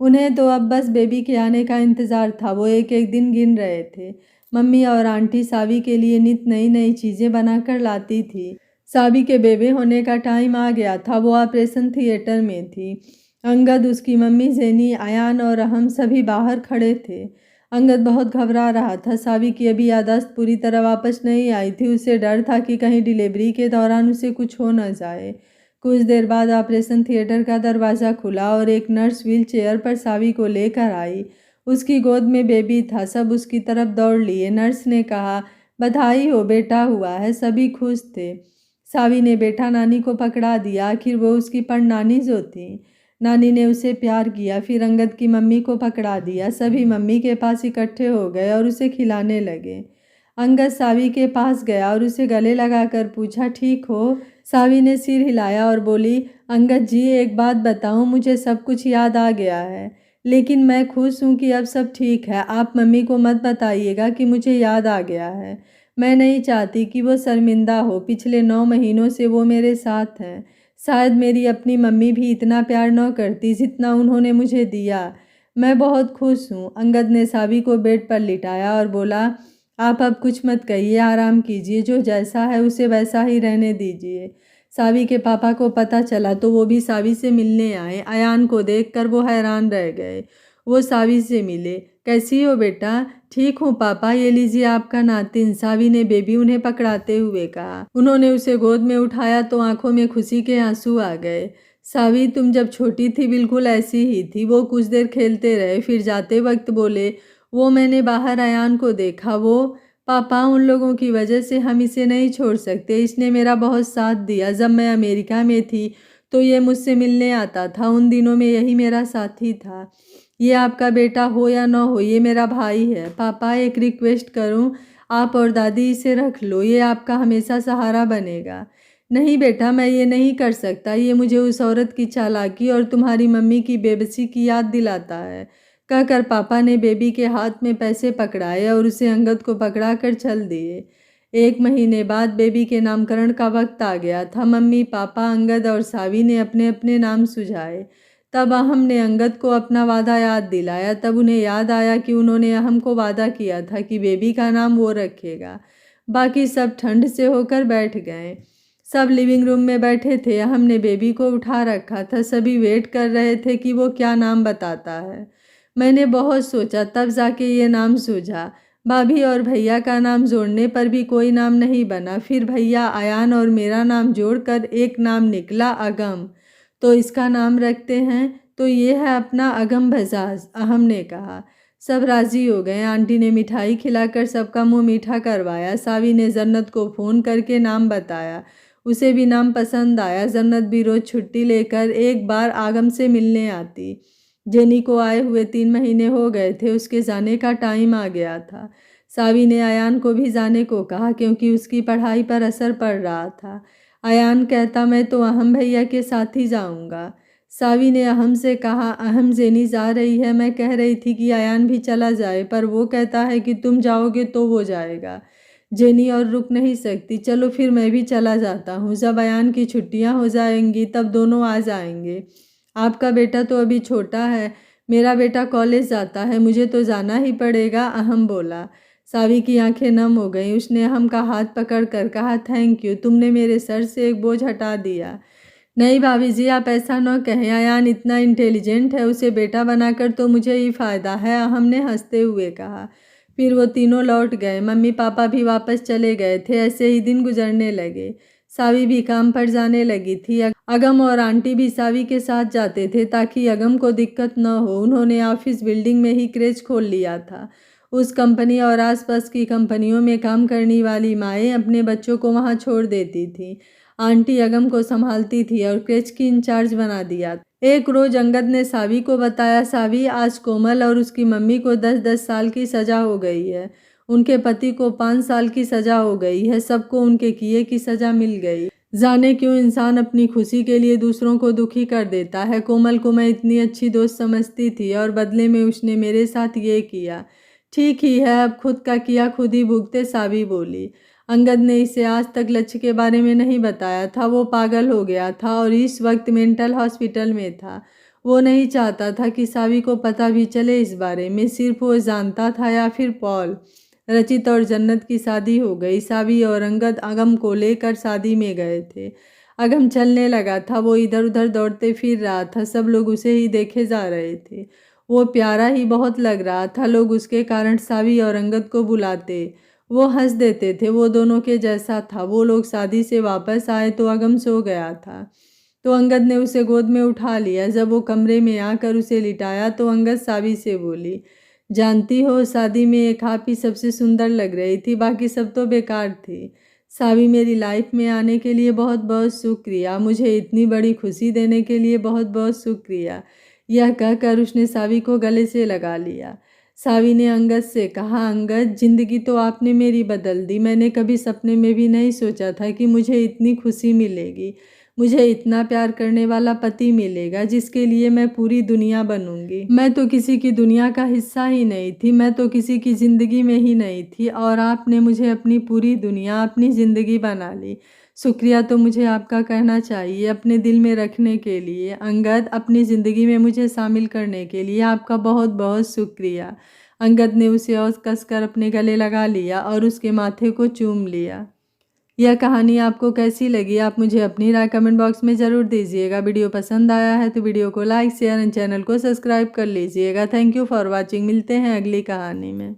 उन्हें तो अब बस बेबी के आने का इंतज़ार था। वो एक एक दिन गिन रहे थे। मम्मी और आंटी सावी के लिए नित नई नई चीज़ें बनाकर लाती थी। सावी के बेबे होने का टाइम आ गया था। वो ऑपरेशन थिएटर में थी। अंगद, उसकी मम्मी जेनी, अयान और हम सभी बाहर खड़े थे। अंगद बहुत घबरा रहा था। सावी की अभी याददाश्त पूरी तरह वापस नहीं आई थी। उसे डर था कि कहीं डिलीवरी के दौरान उसे कुछ हो न जाए। कुछ देर बाद ऑपरेशन थिएटर का दरवाज़ा खुला और एक नर्स व्हील चेयर पर सावी को लेकर आई। उसकी गोद में बेबी था। सब उसकी तरफ दौड़ लिए। नर्स ने कहा, बधाई हो, बेटा हुआ है। सभी खुश थे। सावी ने बेटा नानी को पकड़ा दिया। आखिर वो उसकी परनानी जो थी। नानी ने उसे प्यार किया। फिर अंगद की मम्मी को पकड़ा दिया। सभी मम्मी के पास इकट्ठे हो गए और उसे खिलाने लगे। अंगद सावी के पास गया और उसे गले लगाकर पूछा, ठीक हो? सावी ने सिर हिलाया और बोली, अंगद जी, एक बात बताऊं, मुझे सब कुछ याद आ गया है, लेकिन मैं खुश हूं कि अब सब ठीक है। आप मम्मी को मत बताइएगा कि मुझे याद आ गया है। मैं नहीं चाहती कि वो शर्मिंदा हो। पिछले 9 महीनों से वो मेरे साथ हैं। शायद मेरी अपनी मम्मी भी इतना प्यार न करती जितना उन्होंने मुझे दिया। मैं बहुत खुश हूँ। अंगद ने सावी को बेड पर लिटाया और बोला, आप अब कुछ मत कहिए, आराम कीजिए। जो जैसा है उसे वैसा ही रहने दीजिए। सावी के पापा को पता चला तो वो भी सावी से मिलने आए। अयान को देखकर वो हैरान रह गए। वो सावी से मिले। कैसी हो बेटा? ठीक हूँ पापा, ये लीजिए आपका नातिन। सावी ने बेबी उन्हें पकड़ाते हुए कहा। उन्होंने उसे गोद में उठाया तो आंखों में खुशी के आंसू आ गए। सावी, तुम जब छोटी थी बिल्कुल ऐसी ही थी। वो कुछ देर खेलते रहे, फिर जाते वक्त बोले, वो मैंने बाहर अयान को देखा। वो पापा, उन लोगों की वजह से हम इसे नहीं छोड़ सकते। इसने मेरा बहुत साथ दिया। जब मैं अमेरिका में थी तो ये मुझसे मिलने आता था। उन दिनों में यही मेरा साथी था। ये आपका बेटा हो या न हो, ये मेरा भाई है। पापा, एक रिक्वेस्ट करूं, आप और दादी इसे रख लो। ये आपका हमेशा सहारा बनेगा। नहीं बेटा, मैं ये नहीं कर सकता। ये मुझे उस औरत की चालाकी और तुम्हारी मम्मी की बेबसी की याद दिलाता है। कहकर पापा ने बेबी के हाथ में पैसे पकड़ाए और उसे अंगद को पकड़ा कर चल दिए। 1 महीने बाद बेबी के नामकरण का वक्त आ गया था। मम्मी, पापा, अंगद और सावी ने अपने अपने नाम सुझाए। तब अहम ने अंगद को अपना वादा याद दिलाया। तब उन्हें याद आया कि उन्होंने अहम को वादा किया था कि बेबी का नाम वो रखेगा। बाकी सब ठंड से होकर बैठ गए। सब लिविंग रूम में बैठे थे। अहम ने बेबी को उठा रखा था। सभी वेट कर रहे थे कि वो क्या नाम बताता है। मैंने बहुत सोचा, तब जाके ये नाम सूझा। भाभी और भैया का नाम जोड़ने पर भी कोई नाम नहीं बना। फिर भैया, अयान और मेरा नाम जोड़कर एक नाम निकला, अगम। तो इसका नाम रखते हैं। तो ये है अपना अगम बजाज, अहम ने कहा। सब राजी हो गए। आंटी ने मिठाई खिलाकर सबका मुंह मीठा करवाया। सावी ने जन्नत को फ़ोन करके नाम बताया। उसे भी नाम पसंद आया। जन्नत भी रोज़ छुट्टी लेकर एक बार आगम से मिलने आती। जेनी को आए हुए 3 महीने हो गए थे। उसके जाने का टाइम आ गया था। सावी ने अयान को भी जाने को कहा क्योंकि उसकी पढ़ाई पर असर पड़ रहा था। अयान कहता, मैं तो अहम भैया के साथ ही जाऊंगा। सावी ने अहम से कहा, अहम, जेनी जा रही है। मैं कह रही थी कि अयान भी चला जाए, पर वो कहता है कि तुम जाओगे तो वो जाएगा। जेनी और रुक नहीं सकती। चलो फिर मैं भी चला जाता हूँ। जब अयान की छुट्टियाँ हो जाएंगी तब दोनों आ जाएंगे। आपका बेटा तो अभी छोटा है। मेरा बेटा कॉलेज जाता है, मुझे तो जाना ही पड़ेगा, अहम बोला। सावी की आंखें नम हो गईं। उसने अहम का हाथ पकड़कर कहा, थैंक यू, तुमने मेरे सर से एक बोझ हटा दिया। नहीं भाभी जी, आप ऐसा न कहें, अयान इतना इंटेलिजेंट है, उसे बेटा बनाकर तो मुझे ही फ़ायदा है, अहम ने हंसते हुए कहा। फिर वो तीनों लौट गए। मम्मी पापा भी वापस चले गए थे। ऐसे ही दिन गुजरने लगे। सावी भी काम पर जाने लगी थी। अगम और आंटी भी सावी के साथ जाते थे ताकि अगम को दिक्कत न हो। उन्होंने ऑफिस बिल्डिंग में ही क्रेच खोल लिया था। उस कंपनी और आसपास की कंपनियों में काम करने वाली माएँ अपने बच्चों को वहाँ छोड़ देती थीं। आंटी अगम को संभालती थी और क्रेच की इंचार्ज बना दिया। एक रोज अंगद ने सावी को बताया, सावी, आज कोमल और उसकी मम्मी को 10-10 साल की सज़ा हो गई है। उनके पति को 5 साल की सज़ा हो गई है। सबको उनके किए की सज़ा मिल गई। जाने क्यों इंसान अपनी खुशी के लिए दूसरों को दुखी कर देता है। कोमल को मैं इतनी अच्छी दोस्त समझती थी और बदले में उसने मेरे साथ ये किया। ठीक ही है, अब खुद का किया खुद ही भुगते, सावी बोली। अंगद ने इसे आज तक लक्ष्य के बारे में नहीं बताया था। वो पागल हो गया था और इस वक्त मेंटल हॉस्पिटल में था। वो नहीं चाहता था कि सावी को पता भी चले इस बारे में। सिर्फ वो जानता था या फिर पॉल। रचित और जन्नत की शादी हो गई। सावी और अंगद अगम को लेकर शादी में गए थे। अगम चलने लगा था। वो इधर उधर दौड़ते फिर रहा था। सब लोग उसे ही देखे जा रहे थे। वो प्यारा ही बहुत लग रहा था। लोग उसके कारण सावी और अंगद को बुलाते। वो हंस देते थे। वो दोनों के जैसा था। वो लोग शादी से वापस आए तो अगम सो गया था। तो अंगद ने उसे गोद में उठा लिया। जब वो कमरे में आकर उसे लिटाया तो अंगद सावी से बोली, जानती हो, शादी में एक आप ही सबसे सुंदर लग रही थी, बाकी सब तो बेकार थी। सावी, मेरी लाइफ में आने के लिए बहुत बहुत शुक्रिया। मुझे इतनी बड़ी खुशी देने के लिए बहुत बहुत शुक्रिया। यह कहकर उसने सावी को गले से लगा लिया। सावी ने अंगद से कहा, अंगद, जिंदगी तो आपने मेरी बदल दी। मैंने कभी सपने में भी नहीं सोचा था कि मुझे इतनी खुशी मिलेगी। मुझे इतना प्यार करने वाला पति मिलेगा जिसके लिए मैं पूरी दुनिया बनूंगी। मैं तो किसी की दुनिया का हिस्सा ही नहीं थी। मैं तो किसी की ज़िंदगी में ही नहीं थी और आपने मुझे अपनी पूरी दुनिया, अपनी ज़िंदगी बना ली। शुक्रिया तो मुझे आपका कहना चाहिए अपने दिल में रखने के लिए। अंगद, अपनी ज़िंदगी में मुझे शामिल करने के लिए आपका बहुत बहुत शुक्रिया। अंगद ने उसे और कसकर अपने गले लगा लिया और उसके माथे को चूम लिया। यह कहानी आपको कैसी लगी, आप मुझे अपनी राय कमेंट बॉक्स में ज़रूर दीजिएगा। वीडियो पसंद आया है तो वीडियो को लाइक, शेयर एंड चैनल को सब्सक्राइब कर लीजिएगा। Thank you for watching. मिलते हैं अगली कहानी में।